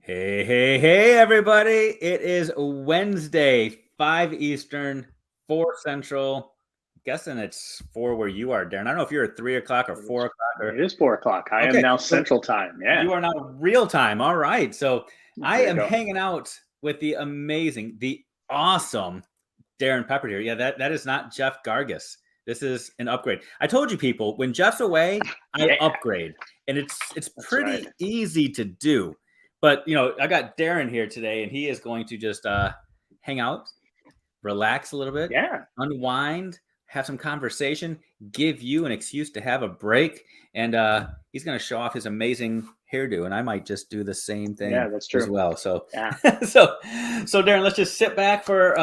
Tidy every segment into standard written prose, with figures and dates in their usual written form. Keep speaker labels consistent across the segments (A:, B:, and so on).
A: Hey, hey, hey, everybody. It is Wednesday, 5 Eastern, 4 Central. Guessing it's 4 where you are, Darren. I don't know if you're at 3 o'clock or
B: It
A: 4
B: is,
A: o'clock or.
B: it is 4 o'clock. I am
A: Okay,
B: now
A: so
B: Central Time. Yeah,
A: you are now real time. All right. So I
B: there you
A: am
B: go.
A: hanging out with the amazing, the awesome Darrin Peppard here. Yeah, that is not Jeff Gargas. This is an upgrade. I told you people, when Jeff's away, I
B: Yeah,
A: upgrade. And it's
B: that's right.
A: pretty easy to do. But I got Darrin here today, and he is going to just hang out, relax a little bit,
B: Yeah,
A: unwind, have some conversation, give you an excuse to have a break, and he's going to show off his amazing hairdo, and I might just do the same
B: yeah,
A: thing
B: that's
A: as
B: true.
A: well. So,
B: Yeah,
A: so Darrin, let's just sit back for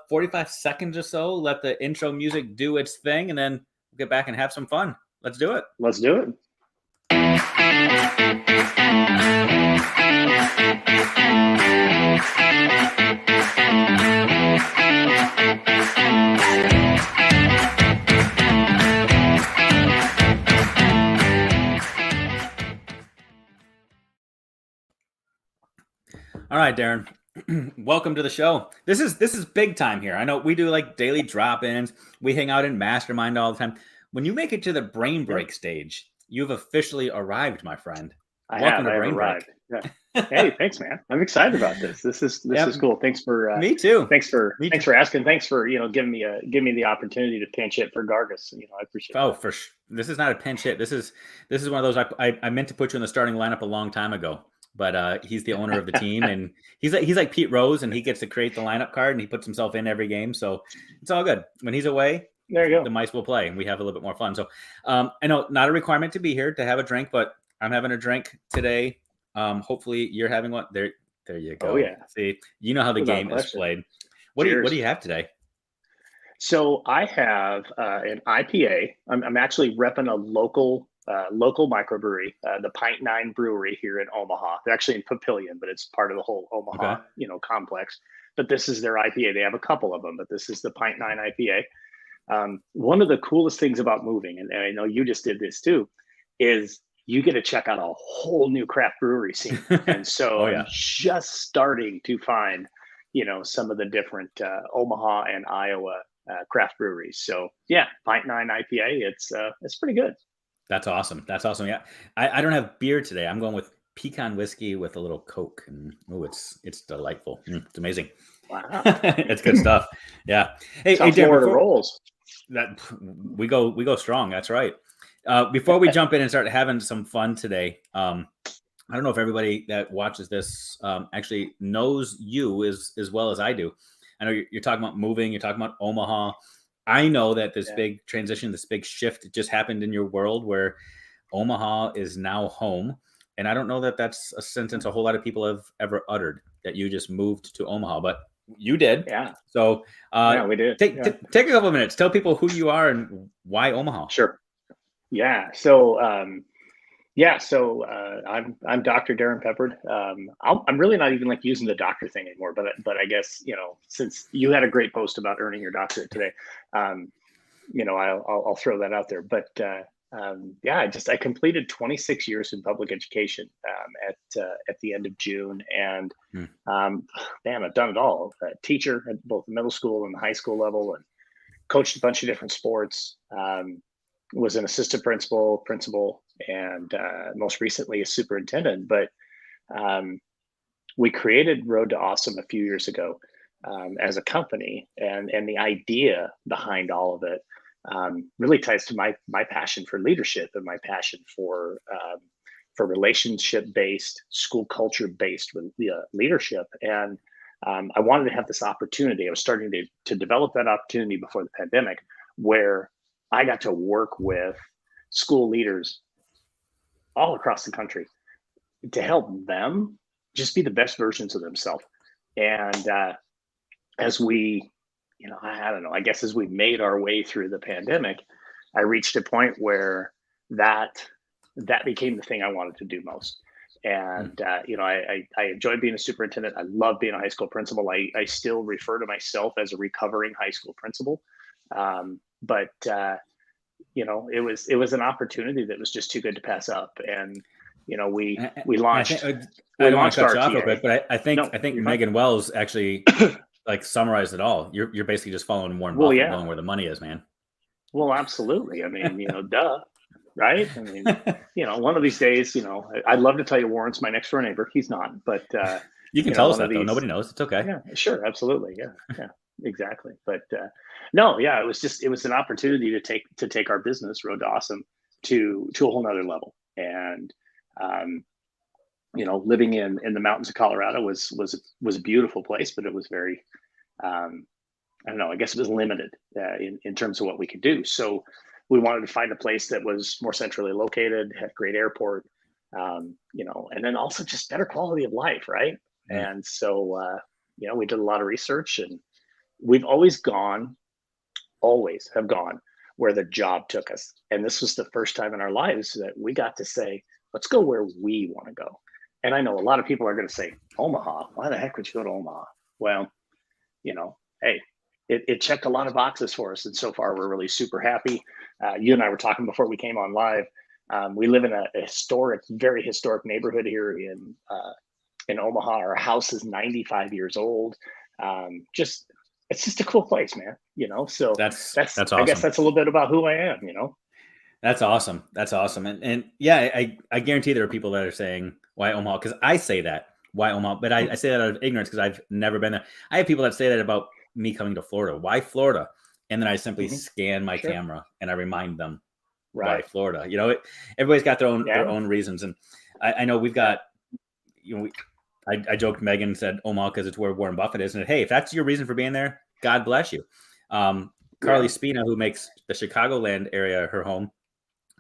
A: 45 seconds or so, let the intro music do its thing, and then we'll get back and have some fun. Let's do it.
B: let's do it.
A: All right, Darrin. Welcome to the show. This is big time here. I know we do like daily drop-ins. We hang out in mastermind all the time. When you make it to the brain
B: Yeah,
A: break stage, you've officially arrived, my friend.
B: I
A: Welcome
B: have.
A: to
B: I have
A: Brain Break.
B: arrived. Yeah. Hey, thanks, man. I'm excited about this. This is
A: Yep,
B: cool. Thanks for
A: me too.
B: thanks for
A: Me too.
B: thanks for asking. Thanks for giving me the opportunity to pinch hit for Gargus. I appreciate
A: Oh,
B: that.
A: for sure. This is not a pinch hit. This is one of those I meant to put you in the starting lineup a long time ago, but he's the owner of the team, and he's like Pete Rose, and he gets to create the lineup card, and he puts himself in every game, so it's all good. When he's away,
B: There you
A: the
B: go.
A: mice will play, and we have a little bit more fun. So I know not a requirement to be here to have a drink, but I'm having a drink today. Hopefully you're having one. There you
B: Oh
A: go.
B: yeah,
A: See, you know how the
B: without
A: game is
B: question.
A: played. What do
B: Cheers.
A: you have today?
B: So I have an IPA. I'm actually repping a local microbrewery, the Pint Nine Brewery here in Omaha. They're actually in Papillion, but it's part of the whole
A: Okay.
B: Omaha complex. But this is their IPA. They have a couple of them, but this is the Pint Nine IPA. One of the coolest things about moving, and I know you just did this too, is you get to check out a whole new craft brewery scene. And so
A: Oh
B: I'm
A: yeah.
B: just starting to find, some of the different Omaha and Iowa craft breweries. So yeah, Pint Nine IPA. It's pretty good.
A: That's awesome. That's awesome. Yeah. I don't have beer today. I'm going with pecan whiskey with a little Coke. And oh, it's delightful. It's amazing.
B: Wow,
A: It's good stuff. Yeah. Hey,
B: South
A: Dan,
B: Florida
A: before
B: rolls.
A: that we go strong. That's right. Before we jump in and start having some fun today, I don't know if everybody that watches this actually knows you as well as I do. I know you're talking about moving. You're talking about Omaha. I know that this
B: Yeah,
A: big transition, this big shift just happened in your world where Omaha is now home. And I don't know that that's a sentence a whole lot of people have ever uttered, that you just moved to Omaha, but you did.
B: yeah,
A: So
B: yeah. We did.
A: take
B: Yeah,
A: take a couple of minutes. Tell people who you are and why Omaha.
B: sure. Yeah. So I'm Dr. Darrin Peppard. I'm really not even like using the doctor thing anymore, but I guess since you had a great post about earning your doctorate today, um, I'll throw that out there. But yeah, I completed 26 years in public education at the end of June, and
A: Hmm.
B: man, I've done it all. Teacher at both the middle school and the high school level, and coached a bunch of different sports. Was an assistant principal, and most recently a superintendent. But um, we created Road to Awesome a few years ago as a company, and the idea behind all of it really ties to my passion for leadership and my passion for relationship based, school culture based leadership. And I wanted to have this opportunity. I was starting to develop that opportunity before the pandemic, where I got to work with school leaders all across the country to help them just be the best versions of themselves. And as we, I don't know, I guess as we made our way through the pandemic, I reached a point where that became the thing I wanted to do most.
A: Hmm.
B: And I enjoyed being a superintendent. I love being a high school principal. I still refer to myself as a recovering high school principal. But it was an opportunity that was just too good to pass up. And we
A: And I
B: launched.
A: think I don't want
B: launched
A: to cut
B: our
A: you off real
B: TA.
A: quick, but I think
B: No, you're fine.
A: Megan Wells actually like summarized it all. You're basically just following Warren
B: Well,
A: Buffett,
B: yeah.
A: going where the money is, man.
B: Well, absolutely. I mean, duh, right? I mean, one of these days, I'd love to tell you Warren's my next door neighbor. He's not, but
A: You can tell us
B: one of
A: that though.
B: these.
A: Nobody knows. It's okay.
B: Yeah, sure, absolutely. Yeah, exactly. But no, yeah, it was an opportunity to take our business, Road to Awesome, to a whole nother level. And living in the mountains of Colorado was a beautiful place, but it was very I don't know, I guess it was limited in terms of what we could do. So we wanted to find a place that was more centrally located, had a great airport, and then also just better quality of life, right?
A: Mm.
B: And so, we did a lot of research, and we've always have gone where the job took us. And this was the first time in our lives that we got to say, let's go where we want to go. And I know a lot of people are going to say, Omaha, why the heck would you go to Omaha? Well, hey, it checked a lot of boxes for us. And so far, we're really super happy. You and I were talking before we came on live. We live in a very historic neighborhood here in Omaha. Our house is 95 years old. It's just a cool place, man. So
A: That's
B: I
A: awesome.
B: guess that's a little bit about who I am.
A: That's awesome. That's awesome. And yeah, I guarantee there are people that are saying, why Omaha? Because I say that, why Omaha? But I say that out of ignorance because I've never been there. I have people that say that about me coming to Florida. Why Florida? And then I simply scan my camera and I remind them why Florida. Everybody's got their own reasons. And I know we've got, I joked, Megan said Omaha because it's where Warren Buffett is. And hey, if that's your reason for being there, God bless you. Carly Spina, who makes the Chicagoland area her home,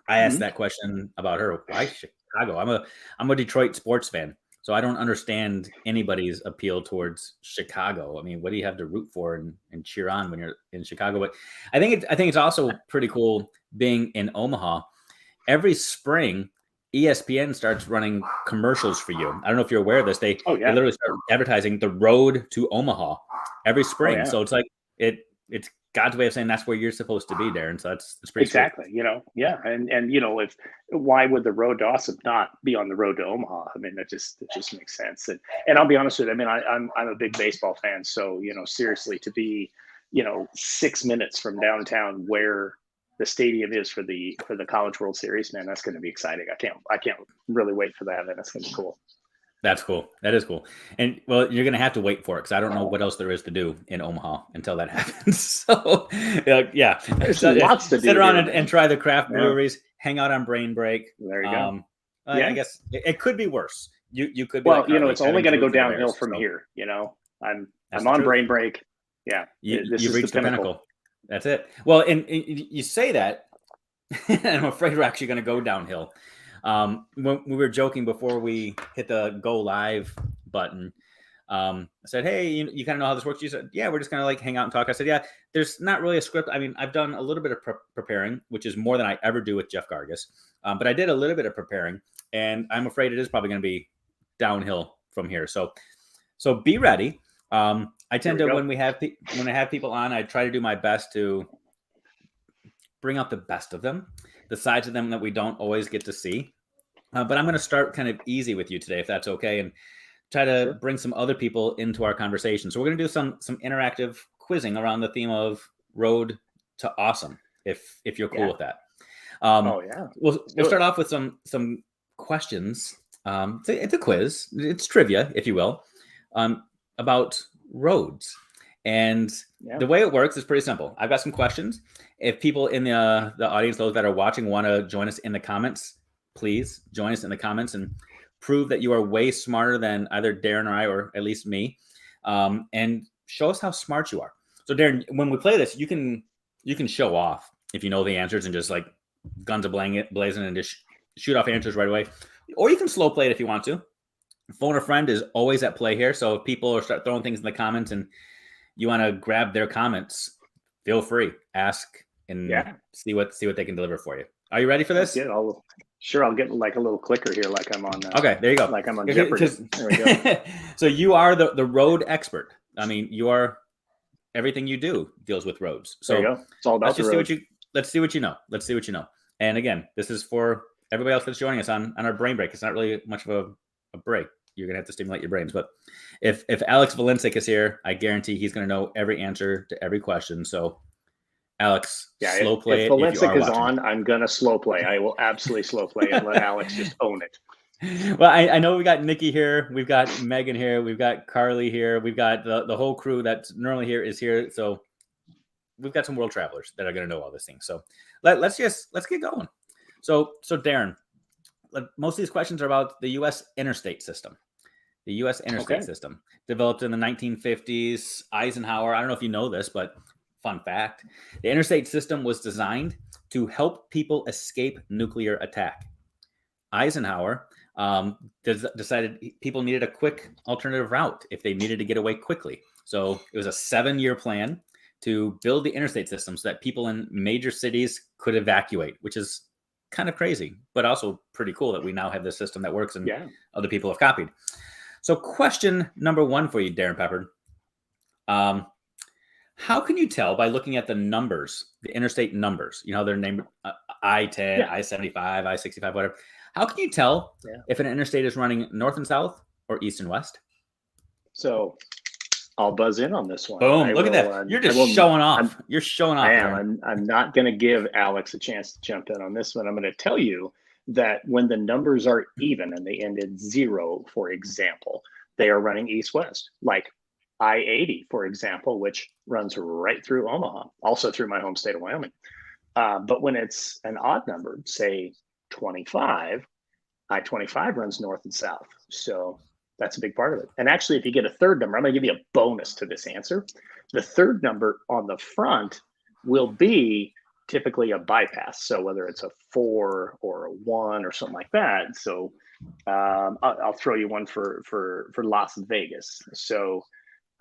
A: I asked that question about her. Why Chicago? I'm a Detroit sports fan, so I don't understand anybody's appeal towards Chicago. I mean, what do you have to root for and cheer on when you're in Chicago? But I think it's also pretty cool being in Omaha. Every spring, ESPN starts running commercials for you. I don't know if you're aware of this. They literally start advertising the road to Omaha every spring. Oh, yeah. So it's like it's God's way of saying that's where you're supposed to be, Darrin. So that's pretty
B: exactly. Sweet. And if why would the road to Awesome not be on the road to Omaha? I mean, it just makes sense. And I'll be honest with you. I mean, I'm a big baseball fan, so seriously, to be 6 minutes from downtown where the stadium is for the College World Series, man, that's going to be exciting. I can't really wait for that, and that's going to be cool.
A: That's cool. That is cool. And well, you're going to have to wait for it because I don't know what else there is to do in Omaha until that happens. So yeah,
B: there's lots to do.
A: Sit around and try the craft breweries, hang out on Brain Break.
B: There you go.
A: I guess it could be worse. You could be
B: it's only going to go downhill from here. I'm on Brain Break. Yeah.
A: You've reached the pinnacle. That's it. Well, and you say that, and I'm afraid we're actually going to go downhill. When we were joking before we hit the go live button, I said, hey, you kind of know how this works. You said, yeah, we're just going to like hang out and talk. I said, yeah, there's not really a script. I mean, I've done a little bit of preparing, which is more than I ever do with Jeff Gargas. But I did a little bit of preparing, and I'm afraid it is probably going to be downhill from here. So be ready. I tend to, when I have people on, I try to do my best to bring out the best of them, the sides of them that we don't always get to see. But I'm going to start kind of easy with you today, if that's okay, and try to bring some other people into our conversation. So we're going to do some interactive quizzing around the theme of Road to Awesome, if you're cool with that. We'll start off with some questions. It's a quiz. It's trivia, if you will, about roads. And the way it works is pretty simple. I've got some questions. If people in the audience, those that are watching, want to join us in the comments, please join us in the comments and prove that you are way smarter than either Darrin or I, or at least me, and show us how smart you are. So Darrin, when we play this, you can show off if you know the answers and just like guns blazing and just shoot off answers right away. Or you can slow play it if you want to. Phone a friend is always at play here. So if people start throwing things in the comments and you want to grab their comments, feel free, ask and see what they can deliver for you. Are you ready for this?
B: I'll get like a little clicker here, like I'm on.
A: Okay, there you go.
B: Like I'm on Jeopardy. There we go.
A: So you are the road expert. I mean, you are everything you do deals with roads. So
B: there you go. It's all about the road.
A: Let's see what you know. Let's see what you know. And again, this is for everybody else that's joining us on our Brain Break. It's not really much of a break. you're going to have to stimulate your brains. But if Alex Valensic is here, I guarantee he's going to know every answer to every question. So Alex, slow play
B: if
A: it. If you are
B: Valensic is
A: watching.
B: on, I'm going to slow play. I will absolutely slow play and let Alex just own it.
A: Well, I know we got Nikki here. We've got Megan here. We've got Carly here. We've got the whole crew that's normally here is here. So we've got some world travelers that are going to know all these things. So let's get going. So Darrin, most of these questions are about the U.S. interstate system. The U.S. interstate system developed in the 1950s. Eisenhower, I don't know if you know this, but fun fact, the interstate system was designed to help people escape nuclear attack. Eisenhower decided people needed a quick alternative route if they needed to get away quickly. So it was a 7-year plan to build the interstate system so that people in major cities could evacuate, which is kind of crazy, but also pretty cool that we now have this system that works and other people have copied. So question number 1 for you, Darrin Peppard. How can you tell by looking at the numbers, the interstate numbers, they're named I-10, I-75, I-65, whatever. How can you tell if an interstate is running north and south or east and west?
B: So I'll buzz in on this one.
A: Boom. Look at that. You're just showing off. You're showing off.
B: I am. I'm not going to give Alex a chance to jump in on this one. I'm going to tell you that when the numbers are even and they end in 0, for example, they are running east-west, like I-80, for example, which runs right through Omaha, also through my home state of Wyoming. But when it's an odd number, say 25, I-25 runs north and south. So that's a big part of it. And actually, if you get a third number, I'm going to give you a bonus to this answer. The third number on the front will be typically a bypass. So whether it's a 4 or a 1 or something like that. So I'll throw you one for Las Vegas. So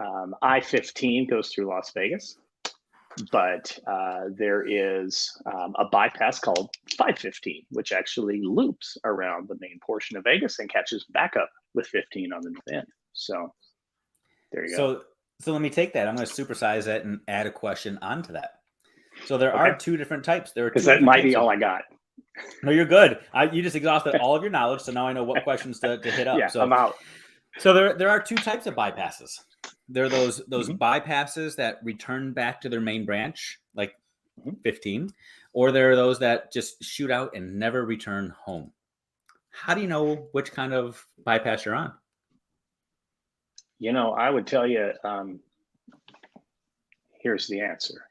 B: I-15 goes through Las Vegas, but there is a bypass called 515, which actually loops around the main portion of Vegas and catches back up with 15 on the north end. So there you go.
A: So let me take that. I'm going to supersize it and add a question onto that. So there are 2 different types.
B: Because that might be all I got.
A: No, you're good. You just exhausted all of your knowledge, so now I know what questions to hit up.
B: Yeah,
A: so
B: I'm out.
A: So there are 2 types of bypasses. There are those bypasses that return back to their main branch, like 15, or there are those that just shoot out and never return home. How do you know which kind of bypass you're on?
B: I would tell you, here's the answer.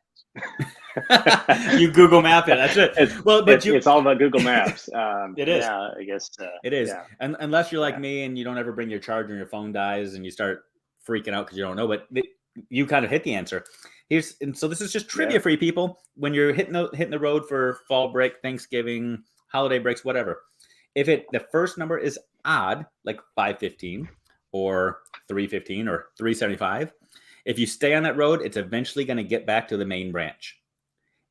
A: You Google map it. That's it.
B: It's all about Google Maps.
A: It is.
B: Yeah, I guess.
A: It is. Yeah. And unless you're like me and you don't ever bring your charger and your phone dies and you start freaking out because you don't know, but you kind of hit the answer. So this is just trivia for you people. When you're hitting the road for fall break, Thanksgiving, holiday breaks, whatever. If the first number is odd, like 515 or 315 or 375, if you stay on that road, it's eventually going to get back to the main branch.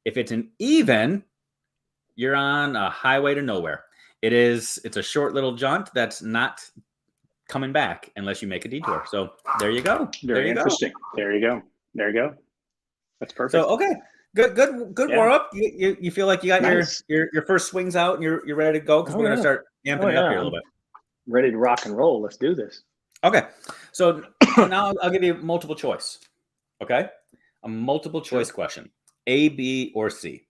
A: If it's an even, you're on a highway to nowhere. It's a short little jaunt that's not coming back unless you make a detour. So there you go.
B: Very interesting. There you go. That's perfect.
A: So okay, good warm up. You feel like you got your first swings out and you're ready to go because we're gonna start amping it up here a little bit.
B: Ready to rock and roll. Let's do this.
A: Okay, so now I'll give you multiple choice. Okay, a multiple choice question: A, B, or C.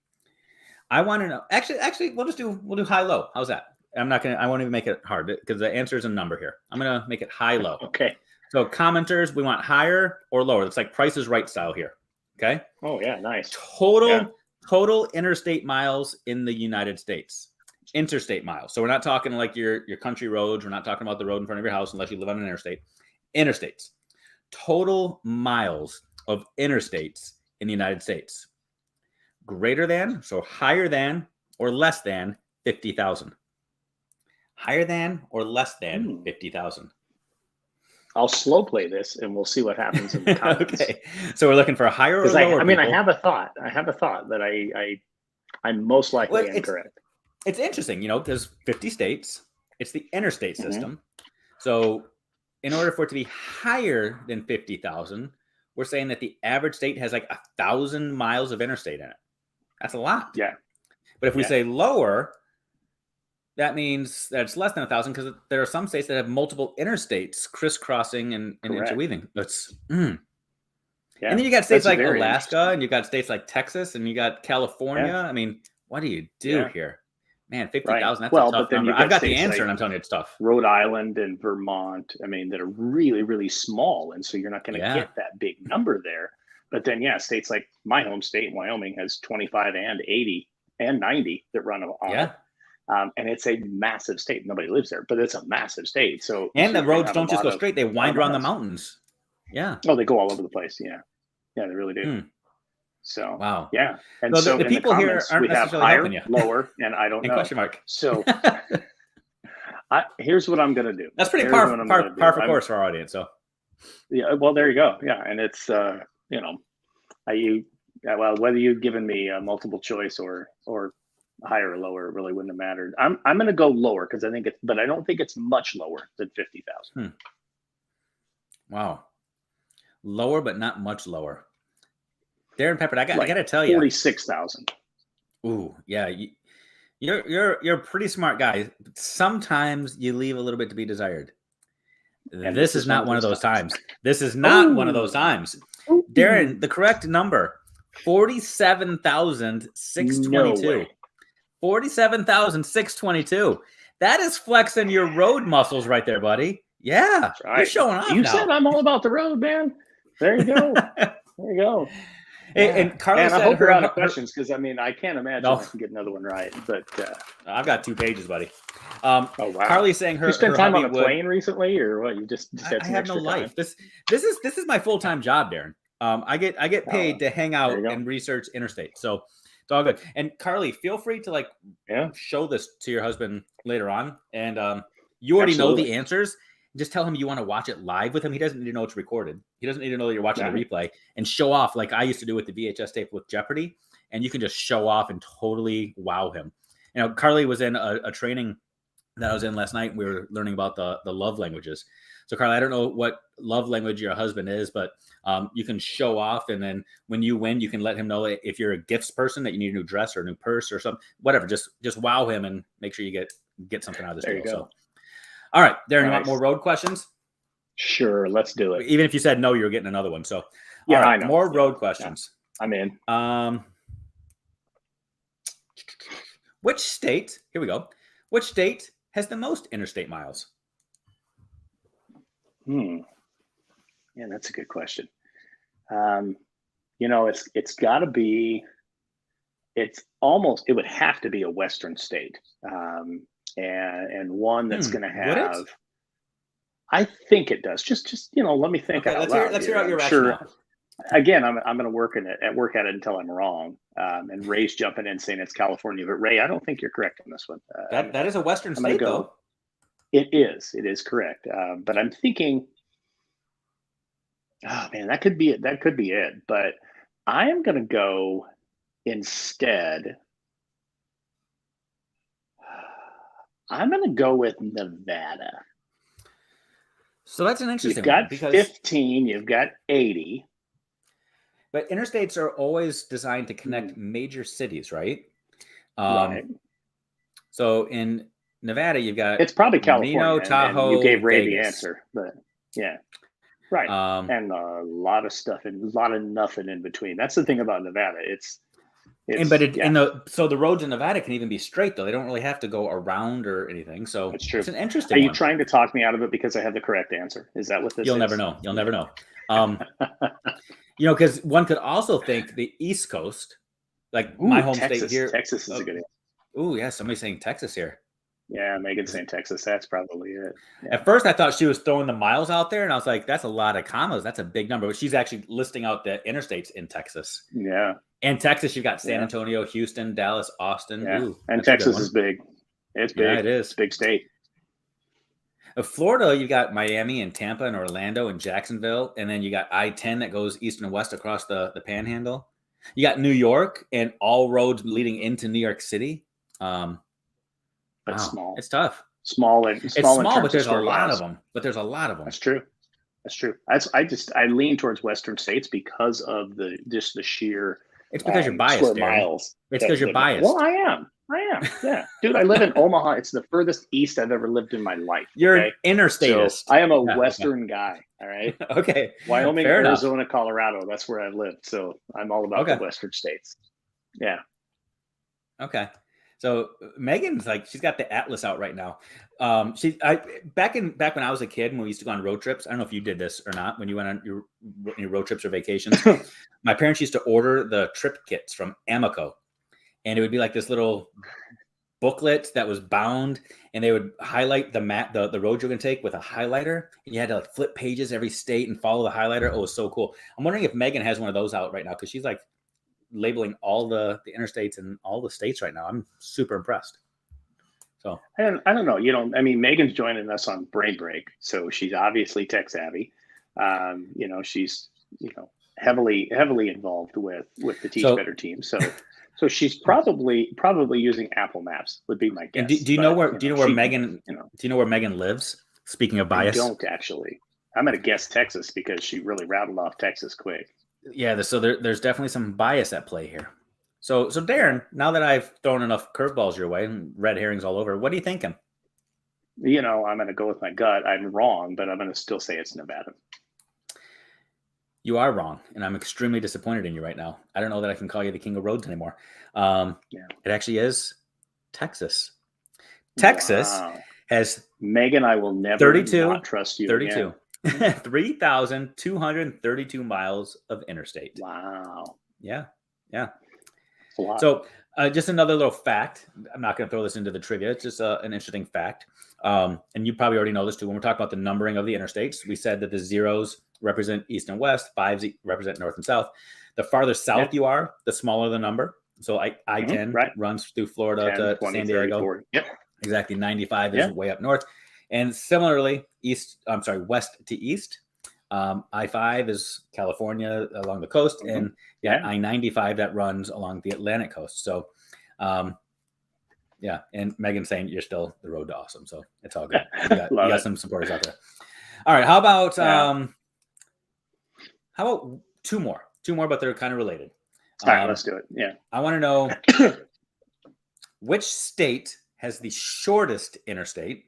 A: I want to know. Actually, we'll do high low. How's that? I won't even make it hard because the answer is a number here. I'm going to make it high low.
B: Okay.
A: So commenters, we want higher or lower. It's like Price is Right style here. Okay.
B: Oh yeah, nice.
A: Total interstate miles in the United States. Interstate miles. So we're not talking like your country roads. We're not talking about the road in front of your house unless you live on an interstate. Interstates. Total miles of interstates in the United States. Greater than, so higher than or less than 50,000. Higher than or less than 50,000.
B: I'll slow play this and we'll see what happens in the comments.
A: Okay. So we're looking for a higher or lower.
B: I have a thought that I'm most likely incorrect.
A: It's interesting, because 50 states, it's the interstate system. So in order for it to be higher than 50,000, we're saying that the average state has like 1,000 miles of interstate in it. That's a lot.
B: Yeah.
A: But if we say lower, that means that it's less than 1,000 because there are some states that have multiple interstates crisscrossing and interweaving. That's
B: Yeah,
A: and then you got states
B: that's
A: like
B: very
A: Alaska, and you got states like Texas, and you got California.
B: Yeah.
A: I mean, what do you do
B: Yeah.
A: here? Man, 50,000,
B: Right.
A: that's a
B: Well,
A: tough
B: but then
A: number.
B: you've got
A: I've got the
B: states
A: answer,
B: like
A: and I'm telling you it's tough.
B: Rhode Island and Vermont, I mean, that are really, really small. And so you're not going to
A: Yeah.
B: get that big number there. But then, yeah, states like my home state, Wyoming, has 25 and 80 and 90 that run on
A: Yeah.
B: it. And it's a massive state. Nobody lives there, but it's a massive state. So
A: And
B: so
A: the roads don't just go straight. They wind around the
B: miles.
A: mountains. Yeah.
B: Oh, they go all over the place. Yeah. Yeah, they really do.
A: Hmm.
B: So,
A: Wow.
B: yeah. And
A: So
B: so
A: the
B: in the
A: people here
B: comments,
A: aren't
B: we have
A: necessarily
B: higher,
A: helping you.
B: lower, and I don't
A: And
B: know.
A: question mark.
B: So here's what I'm going to do.
A: That's pretty
B: Here's
A: par
B: what I'm
A: for
B: gonna do.
A: course for our audience. So
B: Yeah, well, there you go. Yeah, and it's you know, well, whether you've given me a multiple choice or higher or lower, it really wouldn't have mattered. I'm going to go lower because I think it's, but I don't think it's much lower than 50,000.
A: Wow, lower but not much lower. Darrin Peppard, I got to tell you,
B: 46,000.
A: Ooh, yeah, you're a pretty smart guy. Sometimes you leave a little bit to be desired. And this is not one of those times. This is not one of those times. Darrin, the correct number, 47,622. 47,622. That is flexing your road muscles right there, buddy. Yeah,
B: That's right.
A: You're showing off.
B: You
A: now.
B: said I'm all about the road, man. There you go. There you go.
A: Yeah. And Carly
B: and
A: said
B: I hope you're out of questions because I mean I can't imagine I can get another one right. But
A: I've got 2 pages, buddy.
B: Oh wow!
A: Carly's saying her.
B: You spent time on a
A: would,
B: plane recently, or what? You just had some
A: I have no life. This is my full-time job, Darrin. I get paid to hang out and research interstate, so it's all good. And Carly, feel free to show this to your husband later on, and you already know the answers. Just tell him you want to watch it live with him. He doesn't need to know it's recorded. He doesn't need to know that you're watching the replay, and show off like I used to do with the VHS tape with Jeopardy. And you can just show off and totally wow him. You know, Carly was in a training that I was in last night. And we were learning about the love languages. So Carly, I don't know what love language your husband is, but you can show off. And then when you win, you can let him know if you're a gifts person that you need a new dress or a new purse or something, whatever, just wow him and make sure you get something out of this deal. So, all right, Darrin, you want more road questions?
B: Sure. Let's do it.
A: Even if you said no, you're getting another one. So
B: yeah,
A: all right,
B: I know.
A: More road questions.
B: Yeah. I'm in.
A: Which state, here we go. Which state has the most interstate miles?
B: Yeah, that's a good question. You know, it's got to be, it would have to be a Western state. And one that's going to have, I think it does. Just let me think.
A: Okay, let's hear out your rationale.
B: Sure. Again, I'm going to work at it until I'm wrong. And Ray's jumping in saying it's California, but Ray, I don't think you're correct on this one.
A: That is a Western state, though.
B: It is correct. But I'm thinking, oh man, that could be it. That could be it. But I am going to go instead. I'm going to go with Nevada.
A: So that's an interesting
B: one. You've
A: got
B: 15, you've got 80.
A: But interstates are always designed to connect major cities, right?
B: Right.
A: So in Nevada, you've got
B: it's probably California.
A: Reno, Tahoe,
B: and you gave Ray
A: Vegas.
B: the answer, but yeah, right. And a lot of stuff and a lot of nothing in between. That's the thing about Nevada.
A: So the roads in Nevada can even be straight though. They don't really have to go around or anything. So
B: it's true.
A: It's an interesting.
B: Are you trying to talk me out of it because I have the correct answer? Is that what this is?
A: You'll never know. You'll never know. Because one could also think the East Coast, like my home
B: Texas.
A: state here.
B: Texas is a good answer.
A: Oh yeah, somebody's saying Texas here.
B: Yeah, Megan's saying Texas. That's probably it. Yeah.
A: At first, I thought she was throwing the miles out there, and I was like, "That's a lot of commas. That's a big number." But she's actually listing out the interstates in Texas.
B: Yeah.
A: And Texas, you've got San Antonio, Houston, Dallas, Austin.
B: Yeah.
A: Ooh,
B: and Texas is big. It's big.
A: Yeah, it is.
B: It's a big state.
A: Florida, you've got Miami and Tampa and Orlando and Jacksonville, and then you got I-10 that goes east and west across the Panhandle. You got New York and all roads leading into New York City.
B: But small.
A: It's tough.
B: Small, but
A: there's a lot of them.
B: That's true. I lean towards Western states because of the sheer.
A: It's because you're biased,
B: miles.
A: It's because you're biased.
B: Well, I am. I am. Yeah, dude. I live in Omaha. It's the furthest east I've ever lived in my life.
A: You're
B: Okay,
A: an
B: so
A: interstatist.
B: I am a
A: Yeah,
B: Western guy. All right,
A: okay.
B: Wyoming,
A: Fair enough.
B: Arizona, Colorado. That's where I've lived. So I'm all about the
A: Okay.
B: Western states. Yeah.
A: Okay. So Megan's like, she's got the atlas out right now. Back when I was a kid, when we used to go on road trips. I don't know if you did this or not. When you went on your road trips or vacations, my parents used to order the trip kits from Amico, and it would be like this little booklet that was bound, and they would highlight the map, the road you're going to take with a highlighter, and you had to like flip pages every state and follow the highlighter. Oh, it was so cool. I'm wondering if Megan has one of those out right now, because she's like labeling all the interstates and all the states right now. I'm super impressed. So
B: I don't know. I mean, Megan's joining us on Brain Break, so she's obviously tech savvy. She's heavily involved with the Teach Better team. So she's probably using Apple Maps would be my guess.
A: And do you know where Megan lives? Speaking of bias,
B: I don't actually. I'm gonna guess Texas because she really rattled off Texas quick.
A: Yeah, so there's definitely some bias at play here. So Darrin, now that I've thrown enough curveballs your way and red herrings all over, what are you thinking?
B: I'm going to go with my gut. I'm wrong, but I'm going to still say it's Nevada.
A: You are wrong, and I'm extremely disappointed in you right now. I don't know that I can call you the king of roads anymore. It actually is Texas. Texas has
B: Megan. I will never not trust you.
A: 32. 3,232 miles of interstate.
B: Wow.
A: Yeah. So just another little fact. I'm not going to throw this into the trivia. It's just an interesting fact. And you probably already know this too. When we're talking about the numbering of the interstates, we said that the zeros represent east and west, fives represent north and south. The farther south you are, the smaller the number. So I-10 runs through Florida
B: 10,
A: to
B: 20,
A: San Diego.
B: 30, 40. Yep.
A: Exactly. 95 is way up north. And similarly, west to east. I-5 is California along the coast, and I-95 that runs along the Atlantic coast. So, and Megan's saying you're still the road to awesome, so it's all good. You got some supporters out there. All right, how about two more, but they're kind of related.
B: All right, let's do it. Yeah,
A: I want to know which state has the shortest interstate.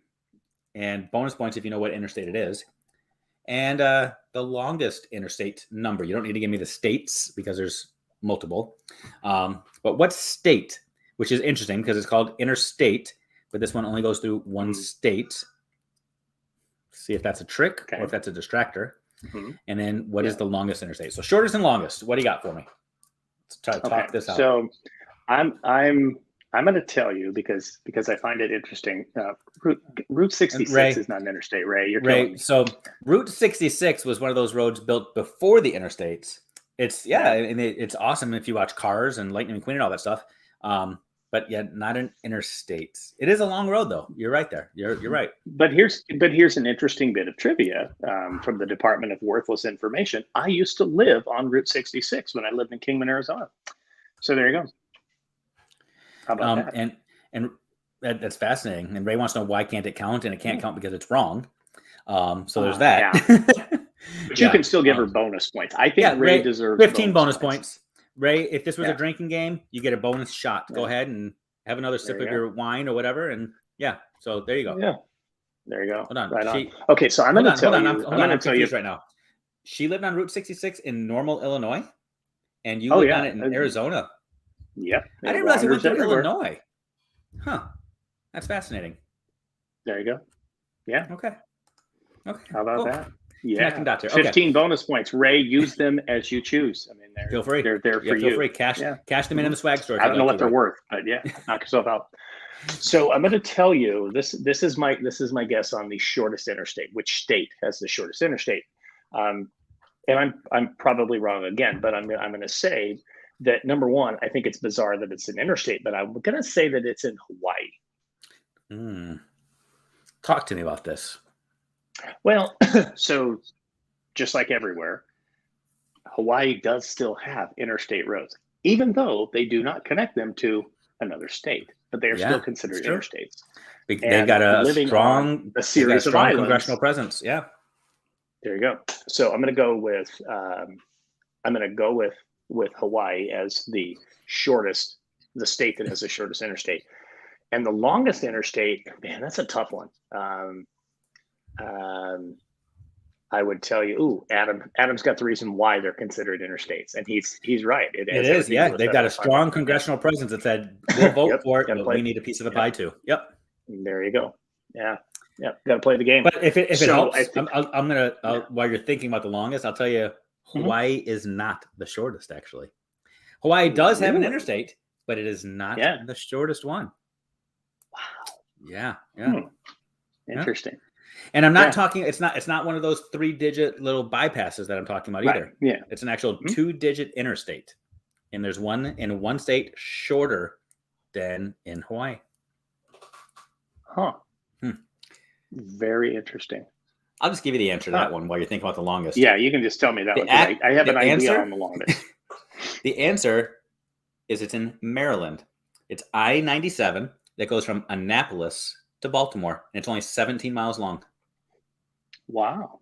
A: And bonus points if you know what interstate it is. And the longest interstate number. You don't need to give me the states because there's multiple. But what state, which is interesting because it's called interstate, but this one only goes through one state. See if that's a trick or if that's a distractor. Mm-hmm. And then what is the longest interstate? So shortest and longest. What do you got for me? Let's try to talk this out.
B: So I'm going to tell you because I find it interesting. Route 66 is not an interstate, Ray. You're killing me.
A: So Route 66 was one of those roads built before the interstates. It's and it's awesome if you watch Cars and Lightning McQueen and all that stuff. But not an interstate. It is a long road, though. You're right there. You're right.
B: But here's an interesting bit of trivia from the Department of Worthless Information. I used to live on Route 66 when I lived in Kingman, Arizona. So there you go. How about that?
A: And that's fascinating. And Ray wants to know why can't it count, and it can't count because it's wrong. So there's that.
B: Yeah. But you can still give her bonus points. I think Ray deserves
A: 15 bonus points. Ray, if this was a drinking game, you get a bonus shot. Go ahead and have another sip of your wine or whatever, and so there you go.
B: Yeah, there you go.
A: Hold on.
B: Right on. Okay, so I'm going to tell you. I'm going to tell you
A: right now. She lived on Route 66 in Normal, Illinois, and you lived on it in Arizona.
B: Yep.
A: I didn't realize it went through Illinois. Huh. That's fascinating.
B: There you go. Yeah.
A: Okay.
B: How about that? Yeah.
A: 15
B: bonus points. Ray, use them as you choose. I mean,
A: feel free.
B: They're there for you.
A: Feel free. Cash them in the swag store.
B: I don't know what they're worth, but knock yourself out. So I'm going to tell you this is my guess on the shortest interstate. Which state has the shortest interstate? And I'm probably wrong again, but I'm going to say that number one, I think it's bizarre that it's an interstate, but I'm going to say that it's in Hawaii.
A: Talk to me about this.
B: Well, so just like everywhere, Hawaii does still have interstate roads, even though they do not connect them to another state, but they are still considered interstates.
A: They've got a strong
B: series of islands.
A: Congressional presence. Yeah.
B: There you go. So I'm going to go with Hawaii as the shortest the state that has the shortest interstate. And the longest interstate, man, that's a tough one. I would tell you, Adam's got the reason why they're considered interstates, and he's right.
A: It is, yeah. They've got a strong congressional presence that said we'll vote for it, but we need a piece of the pie too. Yep.
B: There you go. Yeah. Got to play the game.
A: But if it helps, I'm gonna while you're thinking about the longest, I'll tell you, Hawaii is not the shortest. Actually, Hawaii does have an interstate, but it is not the shortest one.
B: Wow.
A: Yeah.
B: Interesting.
A: And I'm not talking. It's not one of those 3-digit little bypasses that I'm talking about either.
B: Yeah.
A: It's an actual 2-digit interstate, and there's one in one state shorter than in Hawaii.
B: Huh. Very interesting.
A: I'll just give you the answer to that one while you're thinking about the longest.
B: Yeah, you can just tell me that one. I have an idea on the longest.
A: The answer is it's in Maryland. It's I-97 that goes from Annapolis to Baltimore, and it's only 17 miles long.
B: Wow.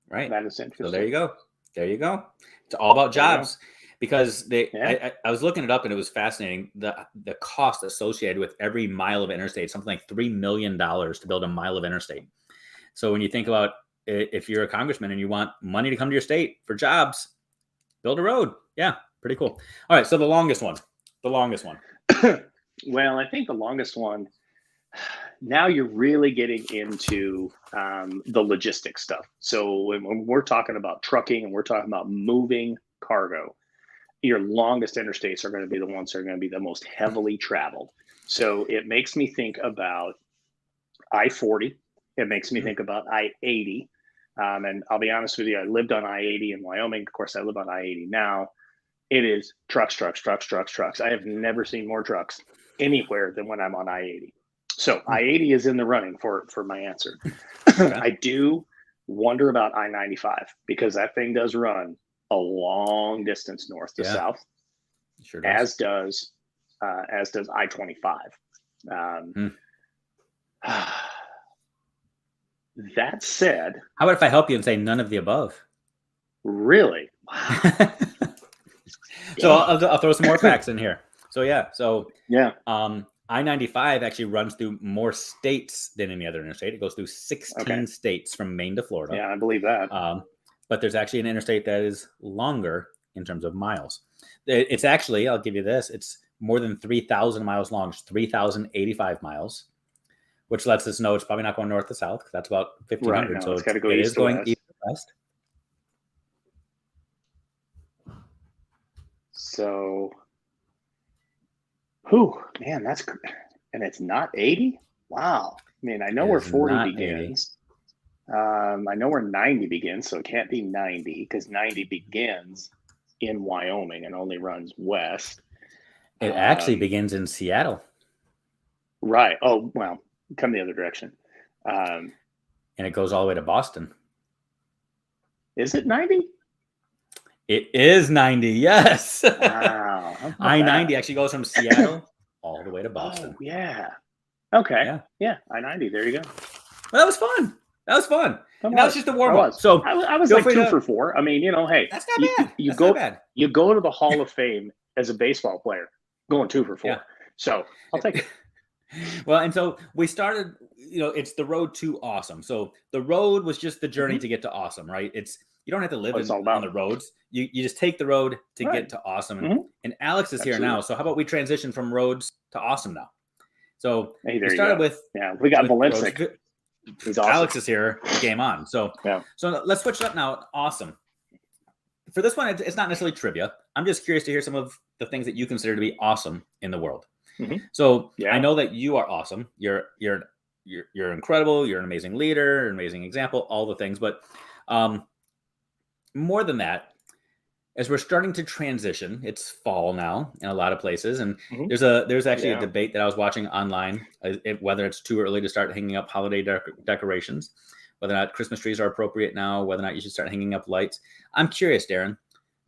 A: Right.
B: That is interesting.
A: So there you go. It's all about jobs because I was looking it up and it was fascinating. The cost associated with every mile of interstate, something like $3 million to build a mile of interstate. So when you think about if you're a congressman and you want money to come to your state for jobs, build a road. Yeah. Pretty cool. All right. So the longest one.
B: Well, I think the longest one, now you're really getting into the logistics stuff. So when we're talking about trucking and we're talking about moving cargo, your longest interstates are going to be the ones that are going to be the most heavily traveled. So it makes me think about I-40. It makes me think about I-80. And I'll be honest with you, I lived on I-80 in Wyoming. Of course, I live on I-80 now. It is trucks. I have never seen more trucks anywhere than when I'm on I-80. So I-80 is in the running for my answer. I do wonder about I-95 because that thing does run a long distance north to south,
A: sure does.
B: as does I-25. That said,
A: how about if I help you and say none of the above?
B: Really? Wow.
A: So I'll throw some more facts in here. So I-95 actually runs through more states than any other interstate. It goes through 16 states from Maine to Florida.
B: Yeah, I believe that.
A: But there's actually an interstate that is longer in terms of miles. It's actually, I'll give you this, it's more than 3,000 miles long. It's 3,085 miles, which lets us know it's probably not going north to south because that's about 1,500.
B: Right, no,
A: so
B: it's got to go east to west.
A: East to west.
B: So, man, and it's not 80? Wow. I mean, I know where 40 begins. I know where 90 begins, so it can't be 90 because 90 begins in Wyoming and only runs west.
A: It actually begins in Seattle.
B: Right. Oh, well, come the other direction.
A: And it goes all the way to Boston.
B: Is it 90?
A: It is 90, yes.
B: Wow.
A: I-90 actually goes from Seattle all the way to Boston.
B: Oh, yeah. Okay. Yeah. I-90. There you go.
A: Well, that was fun. That was just a warm up.
B: So I was like 2 for 4. I mean, hey,
A: that's not bad.
B: You go to the Hall of Fame as a baseball player, going 2 for 4. Yeah. So I'll take it.
A: Well, and so we started, it's the road to awesome. So the road was just the journey to get to awesome, right? You don't have to live on the roads. You just take the road to get to awesome. And Alex is here now. So how about we transition from roads to awesome now? So we started with
B: we got Valencic.
A: He's awesome. Alex is here. Game on. So let's switch it up now. Awesome. For this one, it's not necessarily trivia. I'm just curious to hear some of the things that you consider to be awesome in the world. So I know that you are awesome. You're incredible. You're an amazing leader, an amazing example, all the things. But more than that, as we're starting to transition, it's fall now in a lot of places, and there's actually a debate that I was watching online, whether it's too early to start hanging up holiday decorations, whether or not Christmas trees are appropriate now, whether or not you should start hanging up lights. I'm curious, Darrin,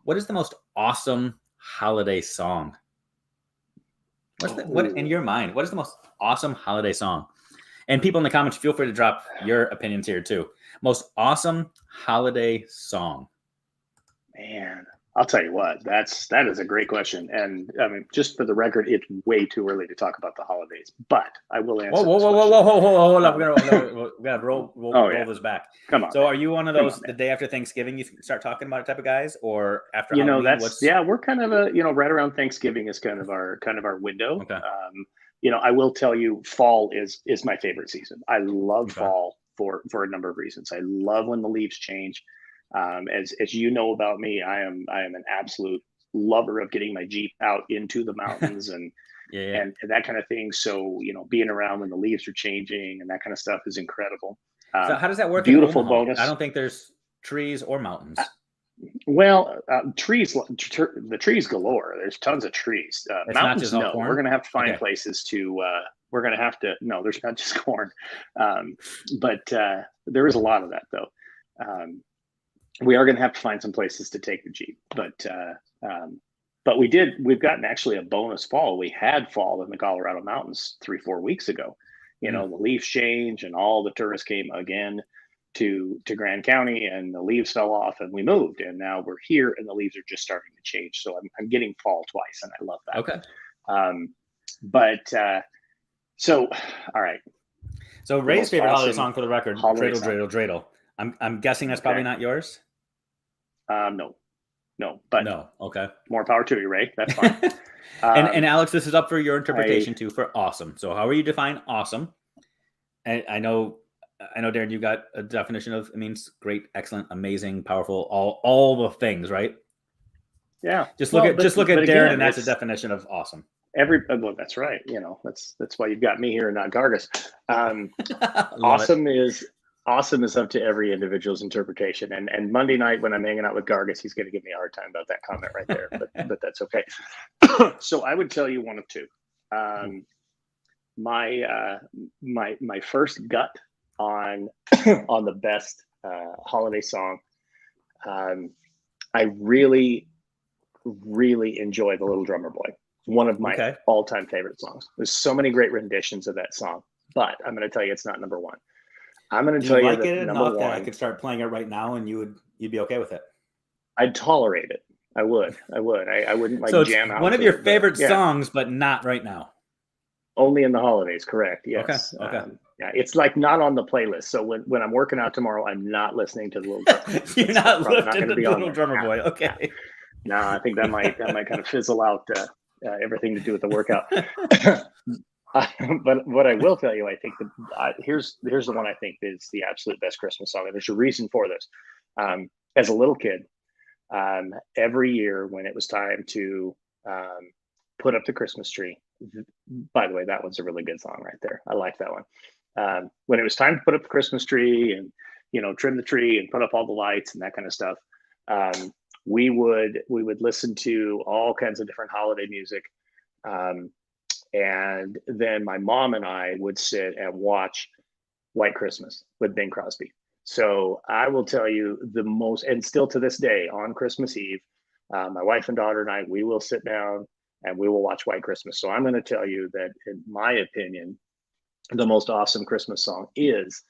A: what is the most awesome holiday song? What in your mind? What is the most awesome holiday song? And people in the comments, feel free to drop your opinions here too. Most awesome holiday song.
B: Man, I'll tell you what, that is a great question. And I mean, just for the record, it's way too early to talk about the holidays, but I will answer.
A: Whoa, hold up. We gotta roll this back.
B: Come on.
A: So man. Are you one of those the day after Thanksgiving you start talking about it type of guys, or after
B: Halloween?
A: Halloween?
B: We're kind of right around Thanksgiving is kind of our window.
A: Okay.
B: I will tell you, fall is my favorite season. I love fall for a number of reasons. I love when the leaves change. As you know about me, I am an absolute lover of getting my Jeep out into the mountains and and that kind of thing. So being around when the leaves are changing and that kind of stuff is incredible.
A: So how does that work?
B: Beautiful bonus.
A: I don't think there's trees or mountains.
B: Trees, the trees galore. There's tons of trees. Mountains, no. Corn? We're going to have to find places to. We're going to have to. No, there's not just corn, but there is a lot of that though. We are going to have to find some places to take the Jeep, but we've gotten actually a bonus fall. We had fall in the Colorado mountains 3-4 weeks ago. The leaves change and all the tourists came again to Grand County and the leaves fell off and we moved and now we're here and the leaves are just starting to change. So I'm getting fall twice and I love that.
A: Okay.
B: So, all right.
A: So Ray's favorite holiday song for the record, Dreidel, Dreidel, Dreidel. I'm guessing that's probably not yours.
B: No, but
A: no. Okay.
B: More power to you, Ray. That's fine.
A: And Alex, this is up for your interpretation too for awesome. So how are you define awesome? And I know, Darrin, you got a definition of, it means great, excellent, amazing, powerful, all the things, right?
B: Yeah.
A: Just look at Darrin, and that's a definition of awesome.
B: Well, that's right. That's why you've got me here and not Gargis. Awesome is up to every individual's interpretation. And Monday night when I'm hanging out with Gargis, he's going to give me a hard time about that comment right there, but that's okay. So I would tell you one of two. My first gut on the best holiday song. I really, really enjoy The Little Drummer Boy. One of my all-time favorite songs. There's so many great renditions of that song, but I'm going to tell you it's not number one. I'm going to tell you that number one.
A: I could start playing it right now, and you'd be okay with it.
B: I'd tolerate it. I would. I wouldn't jam out.
A: One of your favorite songs, but not right now.
B: Only in the holidays, correct? Yes.
A: Okay.
B: Yeah, it's like not on the playlist. So when I'm working out tomorrow, I'm not listening to the Little Drummer Boy.
A: You're not listening to the Little Drummer Boy. Okay.
B: No, I think that might kind of fizzle out everything to do with the workout. But what I will tell you, I think that here's the one I think is the absolute best Christmas song, and there's a reason for this. As a little kid, every year when it was time to put up the Christmas tree, by the way, that one's a really good song right there. I like that one. When it was time to put up the Christmas tree and trim the tree and put up all the lights and that kind of stuff, we would listen to all kinds of different holiday music. And then my mom and I would sit and watch White Christmas with Bing Crosby. So I will tell you and still to this day on Christmas Eve, my wife and daughter and I, we will sit down and we will watch White Christmas. So I'm going to tell you that in my opinion, the most awesome Christmas song is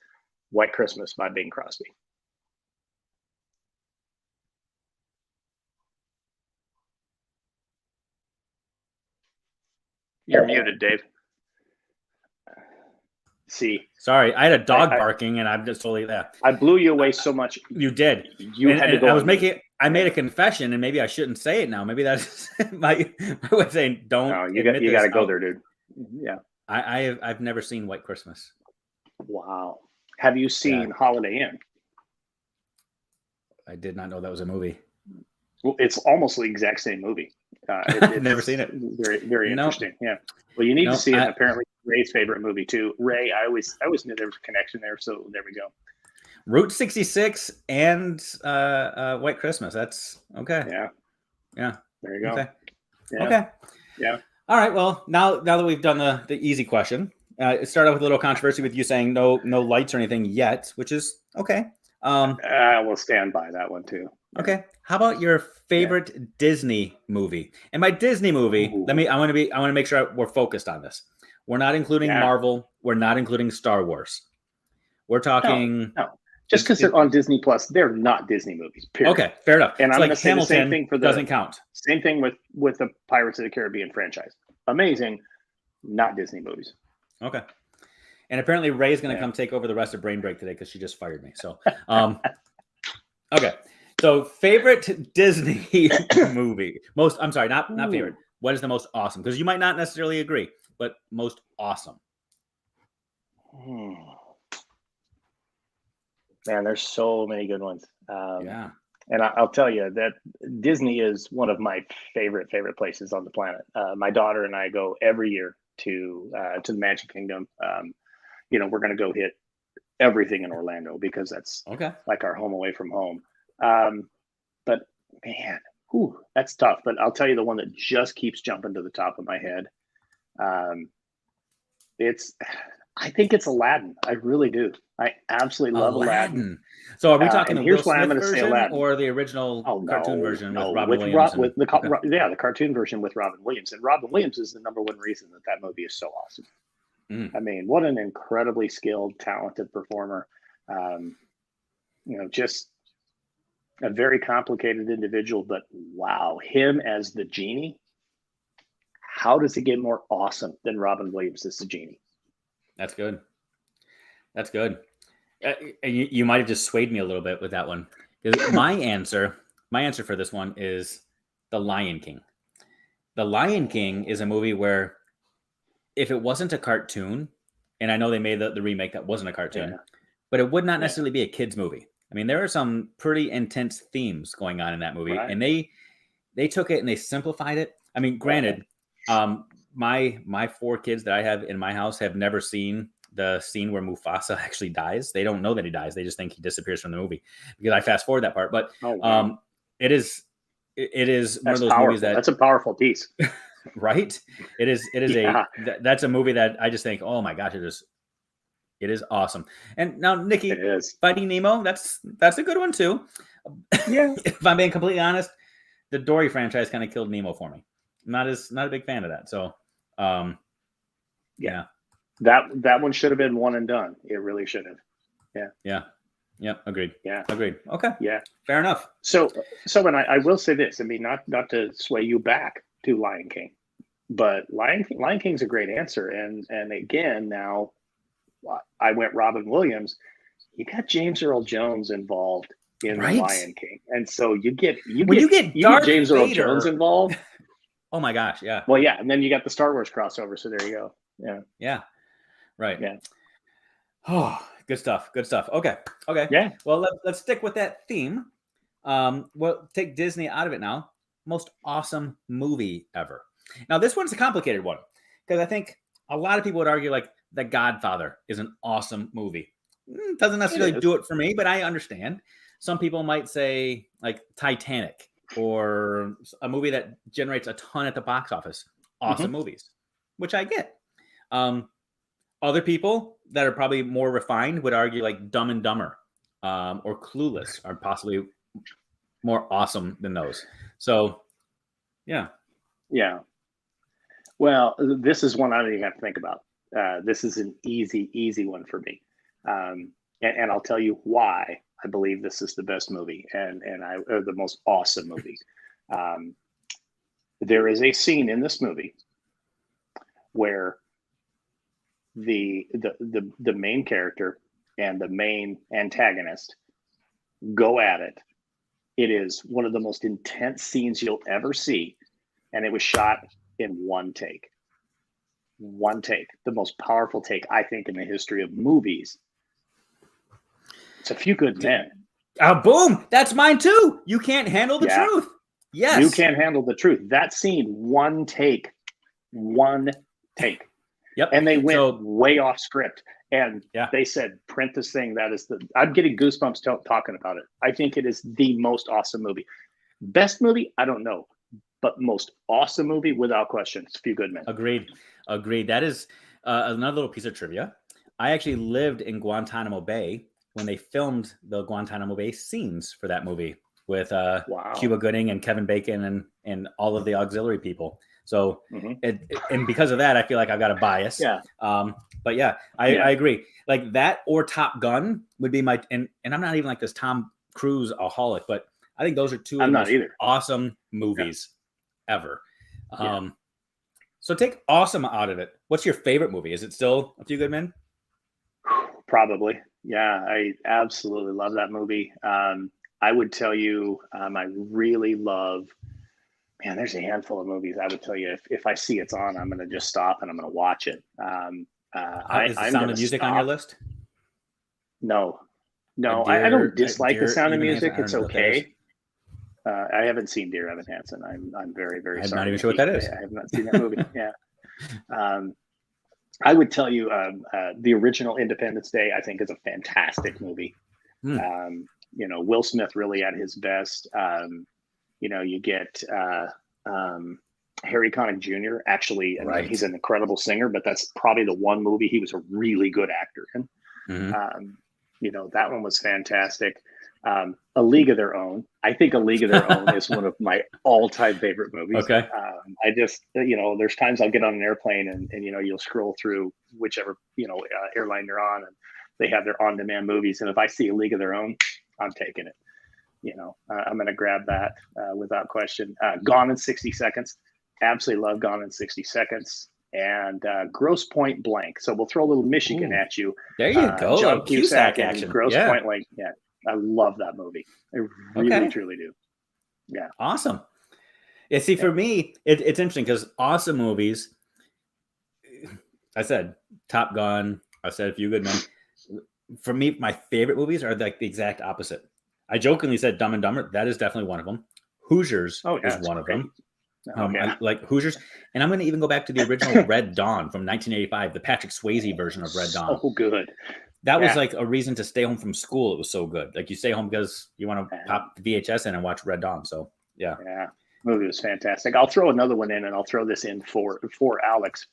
B: White Christmas by Bing Crosby. You're muted, Dave. See.
A: Sorry, I had a dog barking, and I'm just totally there.
B: I blew you away so much.
A: You did.
B: Had to go.
A: I made a confession, and maybe I shouldn't say it now. Maybe that's my way of saying don't.
B: No, you got to go there, dude. Yeah.
A: I've never seen White Christmas.
B: Wow. Have you seen Holiday Inn?
A: I did not know that was a movie.
B: Well, it's almost the exact same movie.
A: I've never seen it.
B: Very, very interesting. Yeah. Well, you need to see it. Apparently, Ray's favorite movie too. Ray, I always knew there was a connection there. So there we go.
A: Route 66 and White Christmas. That's okay. Yeah.
B: There you go.
A: Okay.
B: Yeah.
A: Okay.
B: Yeah.
A: All right. Well, now that we've done the easy question, it started with a little controversy with you saying no lights or anything yet, which is okay.
B: We'll stand by that one too.
A: Okay. How about your favorite Disney movie? And by Disney movie, I want to make sure we're focused on this. We're not including Marvel. We're not including Star Wars. We're talking
B: Just because they're on Disney Plus, they're not Disney movies. Period.
A: Okay, fair enough.
B: And
A: it's
B: I'm
A: like
B: going to say
A: Hamilton
B: the same thing for the
A: doesn't count.
B: Same thing with the Pirates of the Caribbean franchise. Amazing, not Disney movies.
A: Okay. And apparently Ray's going to come take over the rest of Brain Break today because she just fired me. So, okay. So favorite Disney movie? I'm sorry, not favorite. What is the most awesome? Because you might not necessarily agree, but most awesome.
B: Man, there's so many good ones.
A: Yeah.
B: And I'll tell you that Disney is one of my favorite places on the planet. My daughter and I go every year to the Magic Kingdom. We're going to go hit everything in Orlando because that's like our home away from home. But man, that's tough. But I'll tell you the one that just keeps jumping to the top of my head. I think it's Aladdin. I really do. I absolutely love Aladdin.
A: So are we talking the Will Smith
B: version
A: or the original cartoon version with Robin Williams?
B: The cartoon version with Robin Williams. And Robin Williams is the number one reason that movie is so awesome. I mean, what an incredibly skilled, talented performer. Just a very complicated individual, but wow, him as the genie. How does it get more awesome than Robin Williams as the genie?
A: That's good. That's good. You might have just swayed me a little bit with that one. My answer for this one is The Lion King. The Lion King is a movie where if it wasn't a cartoon, and I know they made the remake that wasn't a cartoon, but it would not necessarily be a kid's movie. I mean, there are some pretty intense themes going on in that movie, and they took it and they simplified it. I mean, granted, my 4 kids that I have in my house have never seen the scene where Mufasa actually dies. They don't know that he dies. They just think he disappears from the movie because I fast forward that part. But it is one of those movies
B: that's a powerful piece,
A: right? It is that's a movie that I just think, oh my gosh, it is awesome. And now, Nikki, Finding Nemo, that's a good one too.
B: Yeah.
A: If I'm being completely honest, the Dory franchise kind of killed Nemo for me. Not a big fan of that. So,
B: that one should have been one and done. It really should have.
A: Yeah. Agreed.
B: Yeah.
A: Agreed. Okay.
B: Yeah.
A: Fair enough.
B: So and I will say this. I mean, not to sway you back to Lion King, but Lion King's a great answer. And again, now I went Robin Williams. You got James Earl Jones involved in the Lion King, and so you get James Earl Jones involved.
A: Oh my gosh, yeah.
B: Well, yeah, and then you got the Star Wars crossover, so there you go. Yeah.
A: Yeah. Right.
B: Yeah.
A: Oh, good stuff. Good stuff. Okay.
B: Yeah.
A: Well, let's stick with that theme. We'll take Disney out of it now. Most awesome movie ever. Now, this one's a complicated one because I think a lot of people would argue like The Godfather is an awesome movie. Doesn't necessarily do it for me, but I understand. Some people might say like Titanic or a movie that generates a ton at the box office. Awesome movies, which I get. Other people that are probably more refined would argue like Dumb and Dumber or Clueless are possibly more awesome than those. So, yeah.
B: Yeah. Well, this is one I don't even have to think about. This is an easy one for me. And I'll tell you why I believe this is the best movie or the most awesome movie. There is a scene in this movie where the main character and the main antagonist go at it. It is one of the most intense scenes you'll ever see, and it was shot in one take. One take, the most powerful take I think in the history of movies. It's A Few Good Men.
A: Boom! That's mine too. You Can't Handle the Truth. Yes,
B: You Can't Handle the Truth. That scene, one take.
A: Yep.
B: And they went way off script, and they said, "Print this thing." I'm getting goosebumps talking about it. I think it is the most awesome movie. Best movie, I don't know, but most awesome movie without question. It's A Few Good Men.
A: Agreed. That is another little piece of trivia. I actually lived in Guantanamo Bay when they filmed the Guantanamo Bay scenes for that movie with Cuba Gooding and Kevin Bacon and all of the auxiliary people. So, and because of that, I feel like I've got a bias.
B: Yeah.
A: But yeah, I agree. Like that or Top Gun would be my, and I'm not even like this Tom Cruise aholic, but I think those are two of the most awesome movies ever. So take awesome out of it. What's your favorite movie? Is it still A Few Good Men?
B: Probably. Yeah, I absolutely love that movie. I would tell you, I really love, man, there's a handful of movies I would tell you if I see it's on, I'm going to just stop and I'm going to watch it.
A: Is the Sound of Music on your list?
B: No, I don't dislike the Sound of Music. It's okay. I haven't seen Dear Evan Hansen. I'm very, very sorry.
A: I'm not even sure what that is.
B: I have not seen that movie. Yeah. I would tell you the original Independence Day, I think, is a fantastic movie. Will Smith really at his best. You get Harry Connick Jr. Actually, I mean, he's an incredible singer, but that's probably the one movie he was a really good actor in. That one was fantastic. A League of Their Own. I think A League of Their Own is one of my all-time favorite movies.
A: Okay.
B: I just, there's times I'll get on an airplane and you'll scroll through whichever, airline you're on and they have their on-demand movies. And if I see A League of Their Own, I'm taking it. I'm going to grab that without question. Gone in 60 Seconds. Absolutely love Gone in 60 Seconds. And Gross Point Blank. So we'll throw a little Michigan at you.
A: There you go.
B: John Cusack
A: action.
B: Gross Point Blank. Yeah. I love that movie. I really, truly do. Yeah.
A: Awesome. Yeah. See, for me, it's interesting because awesome movies, I said Top Gun, I said A Few Good Men. For me, my favorite movies are like the exact opposite. I jokingly said Dumb and Dumber. That is definitely one of them. Hoosiers is one of them. I like Hoosiers. And I'm going to even go back to the original Red Dawn from 1985, the Patrick Swayze version of Red Dawn.
B: So good.
A: That was like a reason to stay home from school. It was so good. Like you stay home because you want to pop the VHS in and watch Red Dawn. So yeah.
B: Movie was fantastic. I'll throw another one in, and I'll throw this in for Alex.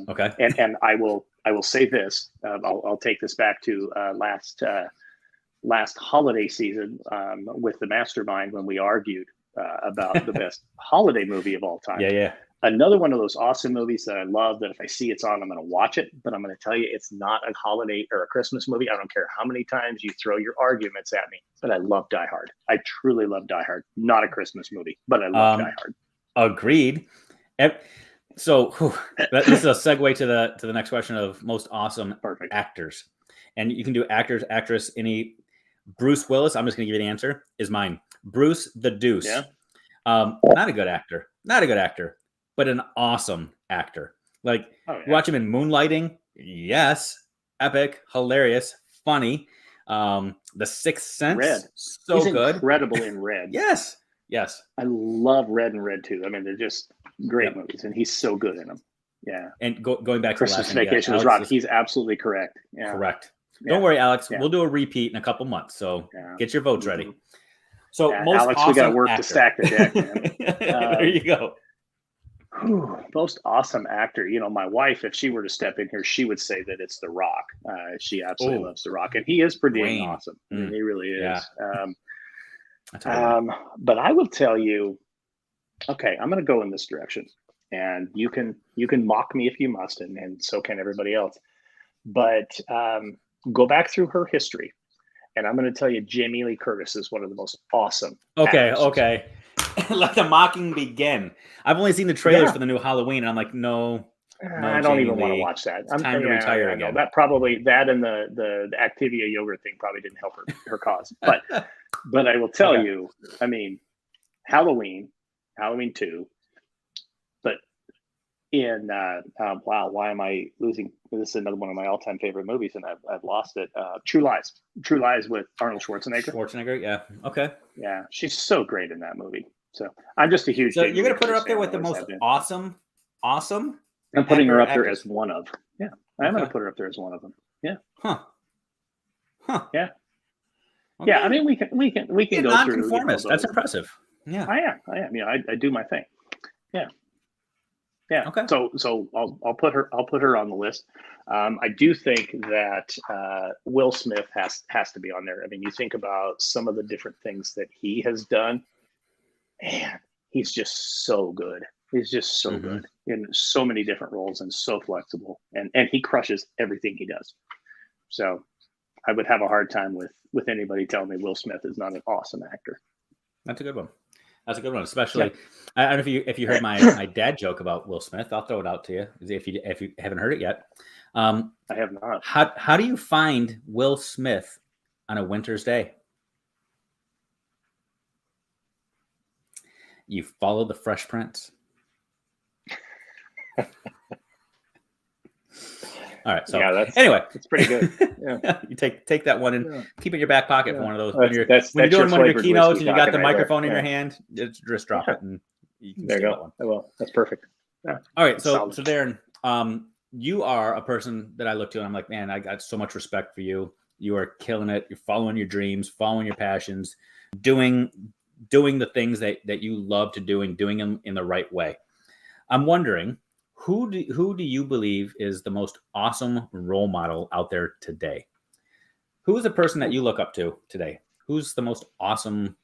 A: Okay.
B: And I will say this. I'll take this back to last holiday season with the Mastermind when we argued about the best holiday movie of all time.
A: Yeah.
B: Another one of those awesome movies that I love that if I see it's on, I'm going to watch it. But I'm going to tell you, it's not a holiday or a Christmas movie. I don't care how many times you throw your arguments at me, but I love Die Hard. I truly love Die Hard. Not a Christmas movie, but I love Die Hard.
A: Agreed. So this is a segue to the next question of most awesome actors. And you can do actors, actress, any. Bruce Willis, I'm just going to give you the answer, is mine. Bruce the Deuce.
B: Yeah.
A: Not a good actor, but an awesome actor. Like, watch him in Moonlighting. Yes. Epic, hilarious, funny. The Sixth Sense.
B: Red.
A: So
B: He's
A: good.
B: Incredible in Red.
A: Yes.
B: I love Red and Red too. I mean, they're just great movies, and he's so good in them. Yeah.
A: And going back to
B: Christmas Vacation was Rob. He's absolutely correct. Yeah.
A: Correct. Don't worry, Alex. We'll do a repeat in a couple months. So get your votes ready. So most
B: Alex,
A: awesome
B: we got to work
A: actor.
B: to stack the deck, man.
A: There you go.
B: Most awesome actor. My wife, if she were to step in here, she would say that it's The Rock. She absolutely loves The Rock, and he is pretty awesome. I mean, he really is.
A: Yeah.
B: But I will tell you, okay, I'm going to go in this direction, and you can mock me if you must, and so can everybody else. But go back through her history, and I'm going to tell you, Jamie Lee Curtis is one of the most awesome.
A: Okay. Let the mocking begin. I've only seen the trailers for the new Halloween, and I'm like, no,
B: I don't even want to watch that.
A: It's time to retire again.
B: That and the Activia yogurt thing probably didn't help her cause. But I will tell you, I mean, Halloween 2. In why am I losing? This is another one of my all-time favorite movies, and I've lost it. True Lies with Arnold Schwarzenegger.
A: Yeah. Okay.
B: Yeah, she's so great in that movie. So I'm just a huge.
A: So you're gonna put her up there with the most awesome.
B: I'm putting her up there as one of. Yeah, I'm gonna put her up there as one of them. Yeah.
A: Huh.
B: Yeah.
A: Okay.
B: Yeah. I mean, we can go through.
A: Nonconformist. That's impressive. Yeah.
B: I am. I do my thing. Yeah. Yeah.
A: Okay.
B: So I'll put her on the list. I do think that Will Smith has to be on there. I mean, you think about some of the different things that he has done, man, he's just so good. He's just so good in so many different roles and so flexible, and he crushes everything he does. So I would have a hard time with anybody telling me Will Smith is not an awesome actor.
A: That's a good one. That's a good one. Especially, I don't know if you heard my dad joke about Will Smith. I'll throw it out to you if you haven't heard it yet.
B: I have not.
A: How do you find Will Smith on a winter's day? You follow the Fresh Prince. All right. So anyway,
B: it's pretty good. Yeah.
A: You take that one and keep it in your back pocket for one of those.
B: When you're doing
A: one of your keynotes and you got the microphone in your hand, just drop it and you can
B: there you go. I will. That's perfect.
A: Yeah. All right. So Darrin, you are a person that I look to and I'm like, man, I got so much respect for you. You are killing it. You're following your dreams, following your passions, doing the things that you love to do and doing them in the right way. I'm wondering, who do you believe is the most awesome role model out there today? Who is the person that you look up to today? Who's the most awesome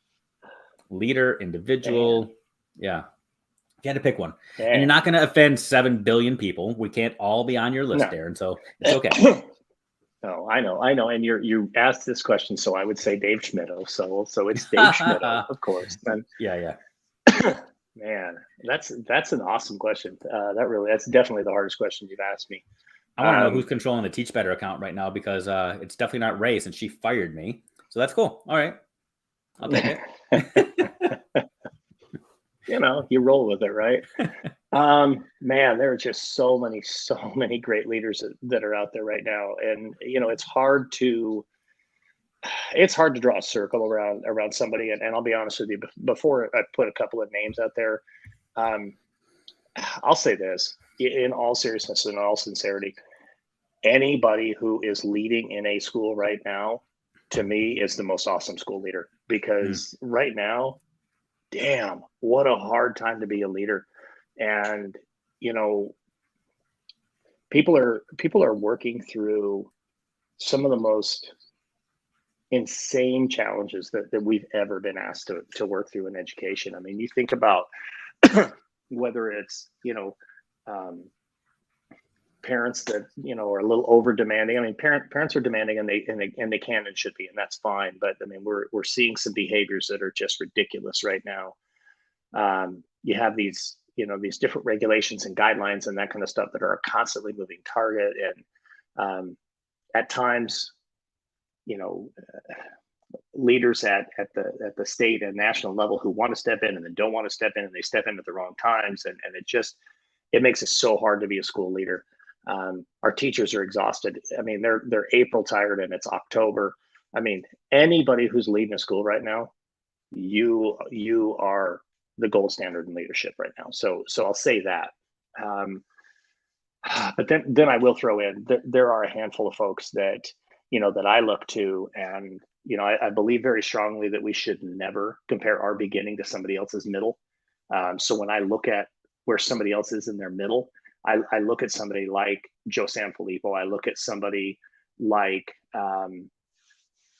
A: leader, individual? Yeah. You had to pick one. And you're not going to offend 7 billion people. We can't all be on your list there. And so it's okay.
B: No, I know. And you asked this question, so I would say Dave Schmittou. So it's Dave Schmittou, of course. And,
A: yeah.
B: Man, that's an awesome question. That's definitely the hardest question you've asked me.
A: I want to know who's controlling the Teach Better account right now, because it's definitely not Ray, since she fired me. So that's cool. All right, I'll take it.
B: You roll with it, right? Man, there are just so many great leaders that are out there right now, and it's hard to draw a circle around somebody. And I'll be honest with you, before I put a couple of names out there, I'll say this in all seriousness and all sincerity: anybody who is leading in a school right now, to me, is the most awesome school leader, because right now, damn, what a hard time to be a leader. And people are working through some of the most insane challenges that we've ever been asked to work through in education. I mean, you think about whether it's parents that are a little over demanding. I mean, parents are demanding, and they can and should be, and that's fine. But I mean, we're seeing some behaviors that are just ridiculous right now. You have these different regulations and guidelines and that kind of stuff that are a constantly moving target, and at times, leaders at the state and national level who want to step in and then don't want to step in, and they step in at the wrong times, and it makes it so hard to be a school leader. Our teachers are exhausted. I mean, they're April tired and it's October. I mean, anybody who's leading a school right now, you are the gold standard in leadership right now. So I'll say that. But then I will throw in that there are a handful of folks that that I look to, and I believe very strongly that we should never compare our beginning to somebody else's middle. So when I look at where somebody else is in their middle, I look at somebody like Joe Sanfilippo. I look at somebody like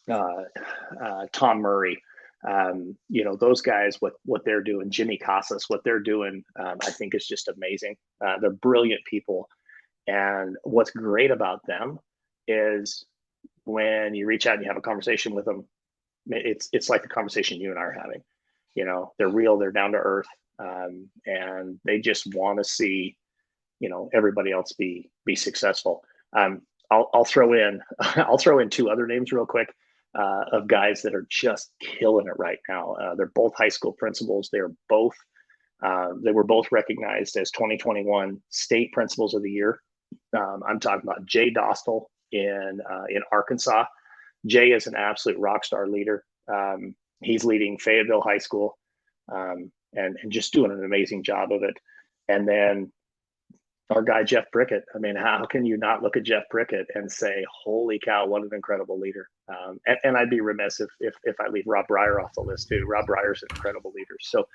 B: Tom Murray. Those guys, what they're doing, Jimmy Casas, what they're doing, I think is just amazing. They're brilliant people. And what's great about them is when you reach out and you have a conversation with them, it's like the conversation you and I are having. They're real, they're down to earth, and they just want to see, everybody else be successful. I'll throw in 2 other names real quick, of guys that are just killing it right now. They're both high school principals. They were both recognized as 2021 state principals of the year. I'm talking about Jay Dostal in Arkansas. Jay is an absolute rock star leader. He's leading Fayetteville High School, and just doing an amazing job of it. And then our guy, Jeff Prickett. I mean, how can you not look at Jeff Prickett and say, holy cow, what an incredible leader. And I'd be remiss if I leave Rob Breyer off the list too. Rob Breyer's an incredible leader. So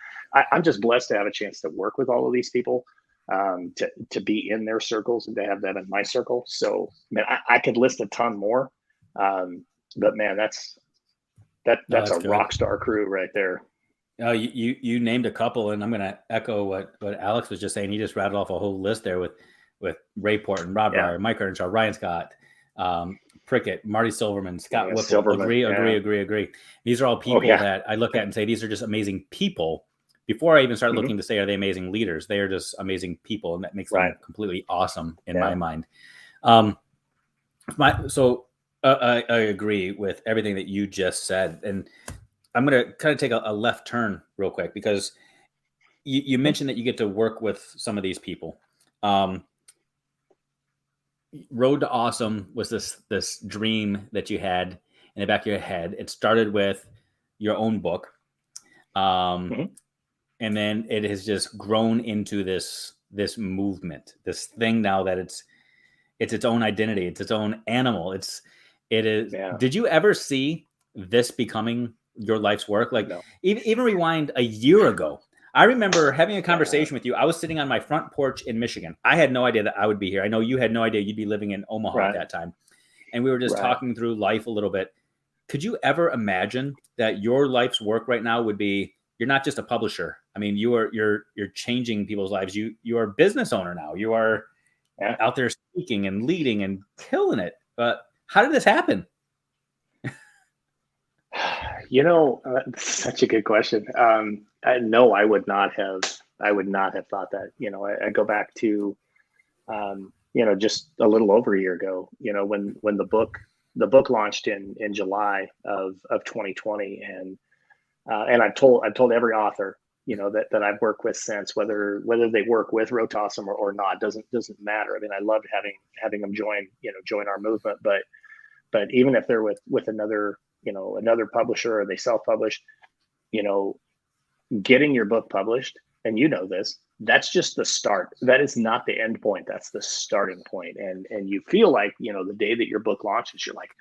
B: I'm just blessed to have a chance to work with all of these people, to be in their circles and to have them in my circle. So, man, I could list a ton more. But man, that's a rock star crew right there.
A: You named a couple, and I'm going to echo what Alex was just saying. He just rattled off a whole list there with Ray Porton, Rob
B: Yeah.
A: Breyer, Mike Earnshaw, Ryan Scott, Prickett, Marty Silverman, Scott
B: Yeah,
A: Whipple.
B: Silverman.
A: Agree. These are all
B: Oh
A: people
B: yeah.
A: that I look at and say these are just amazing people. Before I even start
B: Mhm.
A: looking to say are they amazing leaders, they are just amazing people, and that makes
B: Right.
A: them completely awesome in
B: Yeah.
A: my mind. I agree with everything that you just said, and I'm going to kind of take a left turn real quick because you mentioned that you get to work with some of these people. Road to Awesome was this dream that you had in the back of your head. It started with your own book,
B: Mhm.
A: and then it has just grown into this movement, this thing now that it's its own identity, it's its own animal. It is.
B: Yeah.
A: Did you ever see this becoming your life's work? Like
B: No.
A: even rewind a year ago. I remember having a conversation with you. I was sitting on my front porch in Michigan. I had no idea that I would be here. I know you had no idea you'd be living in Omaha at
B: Right.
A: that time. And we were just
B: Right.
A: talking through life a little bit. Could you ever imagine that your life's work right now would be you're not just a publisher. I mean, you're changing people's lives. You are a business owner now. You are
B: Yeah.
A: out there speaking and leading and killing it. But how did this happen?
B: Such a good question. No, I would not have. I would not have thought that. I go back to, just a little over a year ago. When the book launched in July of 2020, and I've told every author, that I've worked with since, whether they work with Rotasum or not, doesn't matter. I mean, I loved having them join our movement, but even if they're with another publisher, or they self-publish, you know getting your book published, and this, that's just the start. That is not the end point. That's the starting point. And you feel like, the day that your book launches, you're like,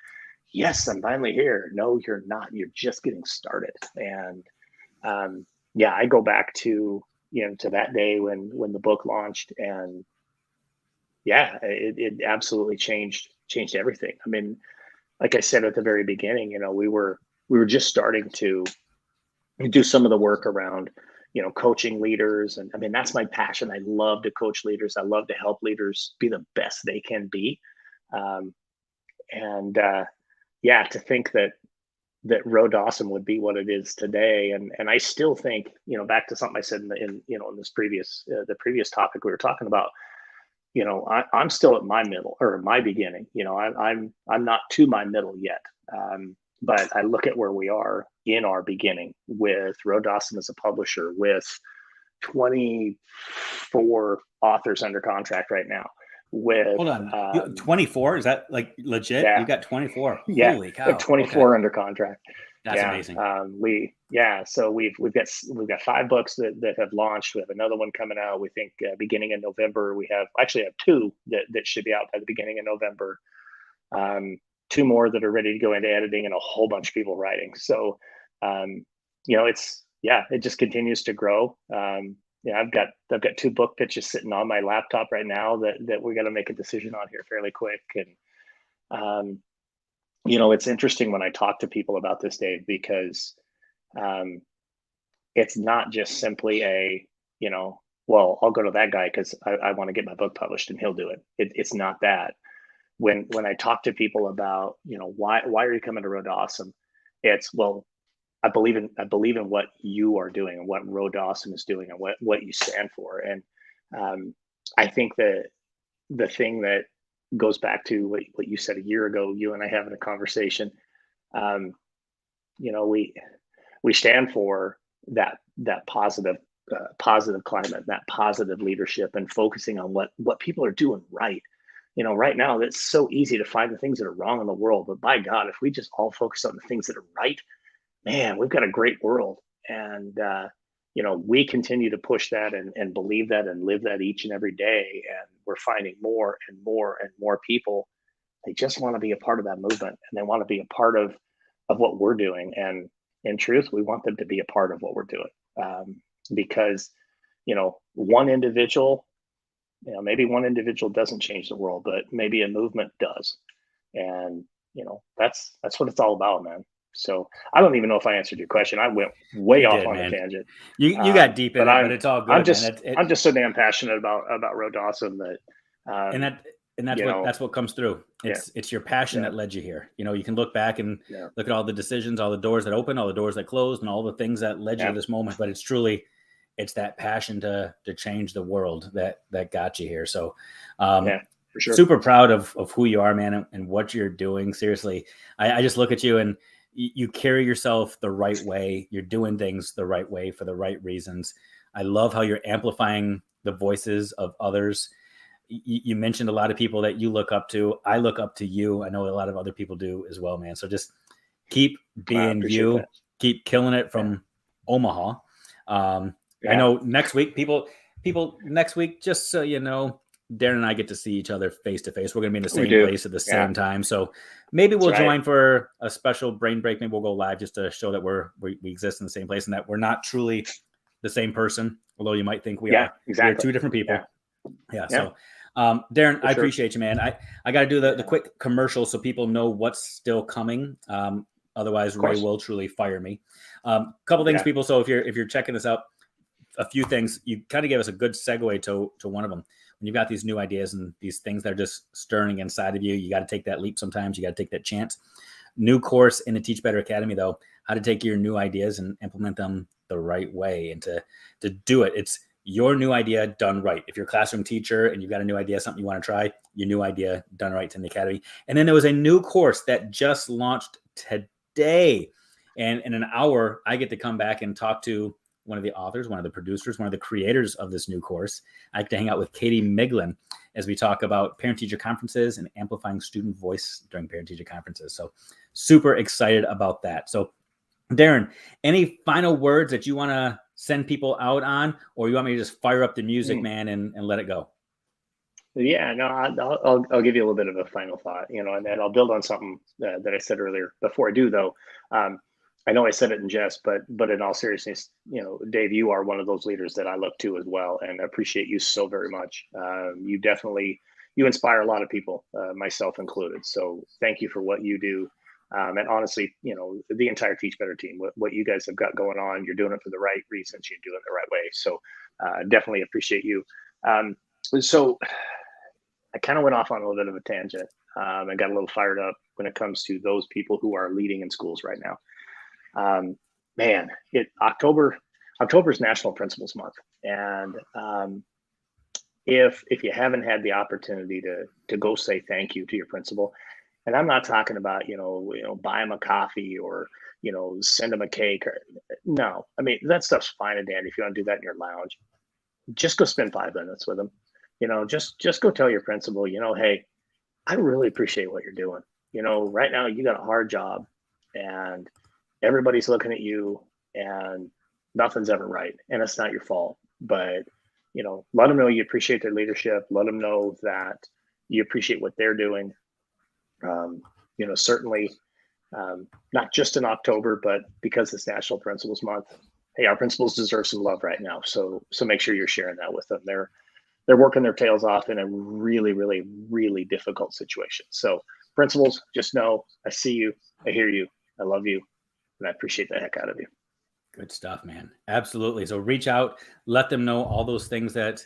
B: yes, I'm finally here. No, you're not. You're just getting started. And yeah, I go back to that day when the book launched, and yeah, it absolutely changed everything. I mean, like I said at the very beginning, we were just starting to do some of the work around, coaching leaders. And I mean, that's my passion. I love to coach leaders. I love to help leaders be the best they can be. Um, and yeah, to think that Road to Awesome would be what it is today. And I still think, back to something I said in this the previous topic we were talking about, I'm still at my middle, or my beginning. I'm not to my middle yet. But I look at where we are in our beginning with Road to Awesome as a publisher, with 24 authors under contract right now. With
A: Hold on, 24? Is that like legit? You
B: yeah,
A: got 24?
B: yeah,
A: Holy cow!
B: 24
A: Okay,
B: under contract.
A: that's
B: Yeah,
A: amazing.
B: so we've got 5 books that have launched. We have another one coming out. We think beginning of November. We actually have 2 that should be out by the beginning of November. 2 more that are ready to go into editing, and a whole bunch of people writing. So, it just continues to grow. I've got 2 book pitches sitting on my laptop right now that we got to make a decision on here fairly quick. And it's interesting when I talk to people about this, Dave, because um, it's not just simply well, I'll go to that guy because I want to get my book published and he'll do it. It's not that. When I talk to people about, why are you coming to Road to Awesome? It's, well, I believe in what you are doing and what Road to Awesome is doing and what you stand for. And I think that the thing that goes back to what you said a year ago, you and I having a conversation, um, we stand for that positive climate, that positive leadership, and focusing on what people are doing right. Right now it's so easy to find the things that are wrong in the world, but by God, if we just all focus on the things that are right, man, we've got a great world. And we continue to push that and believe that and live that each and every day. And we're finding more and more and more people, they just want to be a part of that movement, and they want to be a part of what we're doing. And in truth, we want them to be a part of what we're doing, because one individual, maybe one individual doesn't change the world, but maybe a movement does. And that's what it's all about, man. So I don't even know if I answered your question. I went way
A: You
B: off
A: did,
B: on a
A: man.
B: tangent.
A: You got deep in
B: But
A: it, but it's all
B: I'm
A: good, man.
B: just I'm just so damn passionate about Road to Awesome that
A: and
B: um,
A: that and
B: you know,
A: that's what comes through.
B: yeah,
A: It's your passion
B: yeah,
A: that led you here. You know, you can look back and
B: yeah,
A: look at all the decisions, all the doors that opened, all the doors that closed, and all the things that led you to
B: yeah,
A: this moment. But it's that passion to change the world that got you here. So
B: yeah, for sure.
A: super proud of who you are, man, and what you're doing. Seriously, I just look at you and you carry yourself the right way. You're doing things the right way for the right reasons. I love how you're amplifying the voices of others. You mentioned a lot of people that you look up to. I look up to you. I know a lot of other people do as well, man. So just keep
B: I
A: being
B: appreciate
A: you,
B: that.
A: keep killing it
B: Yeah,
A: from Omaha. I
B: yeah,
A: know next week, people next week, just so you know, Darrin and I get to see each other face to face. We're going to be in the
B: we
A: same
B: do.
A: place at the
B: Yeah,
A: same time. So maybe
B: that's
A: we'll
B: right.
A: join for a special brain break. Maybe we'll go live just to show that we exist in the same place and that we're not truly the same person, although you might think we
B: Yeah,
A: are. We are
B: exactly.
A: two different
B: Yeah,
A: people. Yeah.
B: yeah,
A: So, Darrin,
B: for
A: I
B: sure.
A: appreciate you, man. I got to do the
B: Yeah,
A: quick commercial so people know what's still coming. Otherwise,
B: of
A: Ray
B: course.
A: will truly fire me. Couple things,
B: Yeah.
A: people. So if you're checking this out, a few things. You kind of gave us a good segue to one of them. When you've got these new ideas and these things that are just stirring inside of you, you got to take that leap sometimes. You got to take that chance. New course in the Teach Better Academy, though, how to take your new ideas and implement them the right way and to do it. It's your new idea done right. If you're a classroom teacher and you've got a new idea, something you want to try, your new idea done right in the academy. And then there was a new course that just launched today. And in an hour, I get to come back and talk to one of the authors, one of the producers, one of the creators of this new course. I get to hang out with Katie Miglin as we talk about parent-teacher conferences and amplifying student voice during parent-teacher conferences. So super excited about that. So Darrin, any final words that you want to send people out on, or you want me to just fire up the music, man, and let it go?
B: Yeah, no, I'll give you a little bit of a final thought, and then I'll build on something that I said earlier. Before I do, though, um, I know I said it in jest, but in all seriousness, Dave, you are one of those leaders that I look to as well, and I appreciate you so very much. You inspire a lot of people, myself included. So thank you for what you do. And honestly, the entire Teach Better team, what you guys have got going on, you're doing it for the right reasons. You're doing it the right way. So definitely appreciate you. So I kind of went off on a little bit of a tangent. I got a little fired up when it comes to those people who are leading in schools right now. Man, October's National Principals Month, and if you haven't had the opportunity to go say thank you to your principal, and I'm not talking about buy them a coffee or send them a cake or no, I mean that stuff's fine and dandy if you want to do that in your lounge. Just go spend 5 minutes with them. Just go tell your principal, hey, I really appreciate what you're doing. Right now you got a hard job and everybody's looking at you and nothing's ever right. And it's not your fault, but let them know you appreciate their leadership. Let them know that you appreciate what they're doing. Certainly not just in October, but because it's National Principals Month, hey, our principals deserve some love right now. So make sure you're sharing that with them. They're working their tails off in a really, really, really difficult situation. So principals, just know I see you, I hear you, I love you, and I appreciate the heck out of you.
A: Good stuff, man. Absolutely. So reach out, let them know all those things that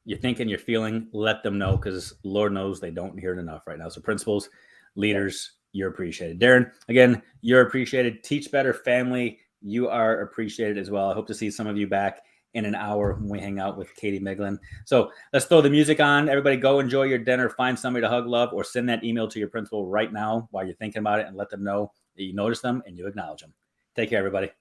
A: you're thinking, you're feeling, let them know because Lord knows they don't hear it enough right now. So principals, leaders, you're appreciated. Darrin, again, you're appreciated. Teach Better family, you are appreciated as well. I hope to see some of you back in an hour when we hang out with Katie Miglin. So let's throw the music on. Everybody go enjoy your dinner, find somebody to hug, love, or send that email to your principal right now while you're thinking about it and let them know that you notice them and you acknowledge them. Take care, everybody.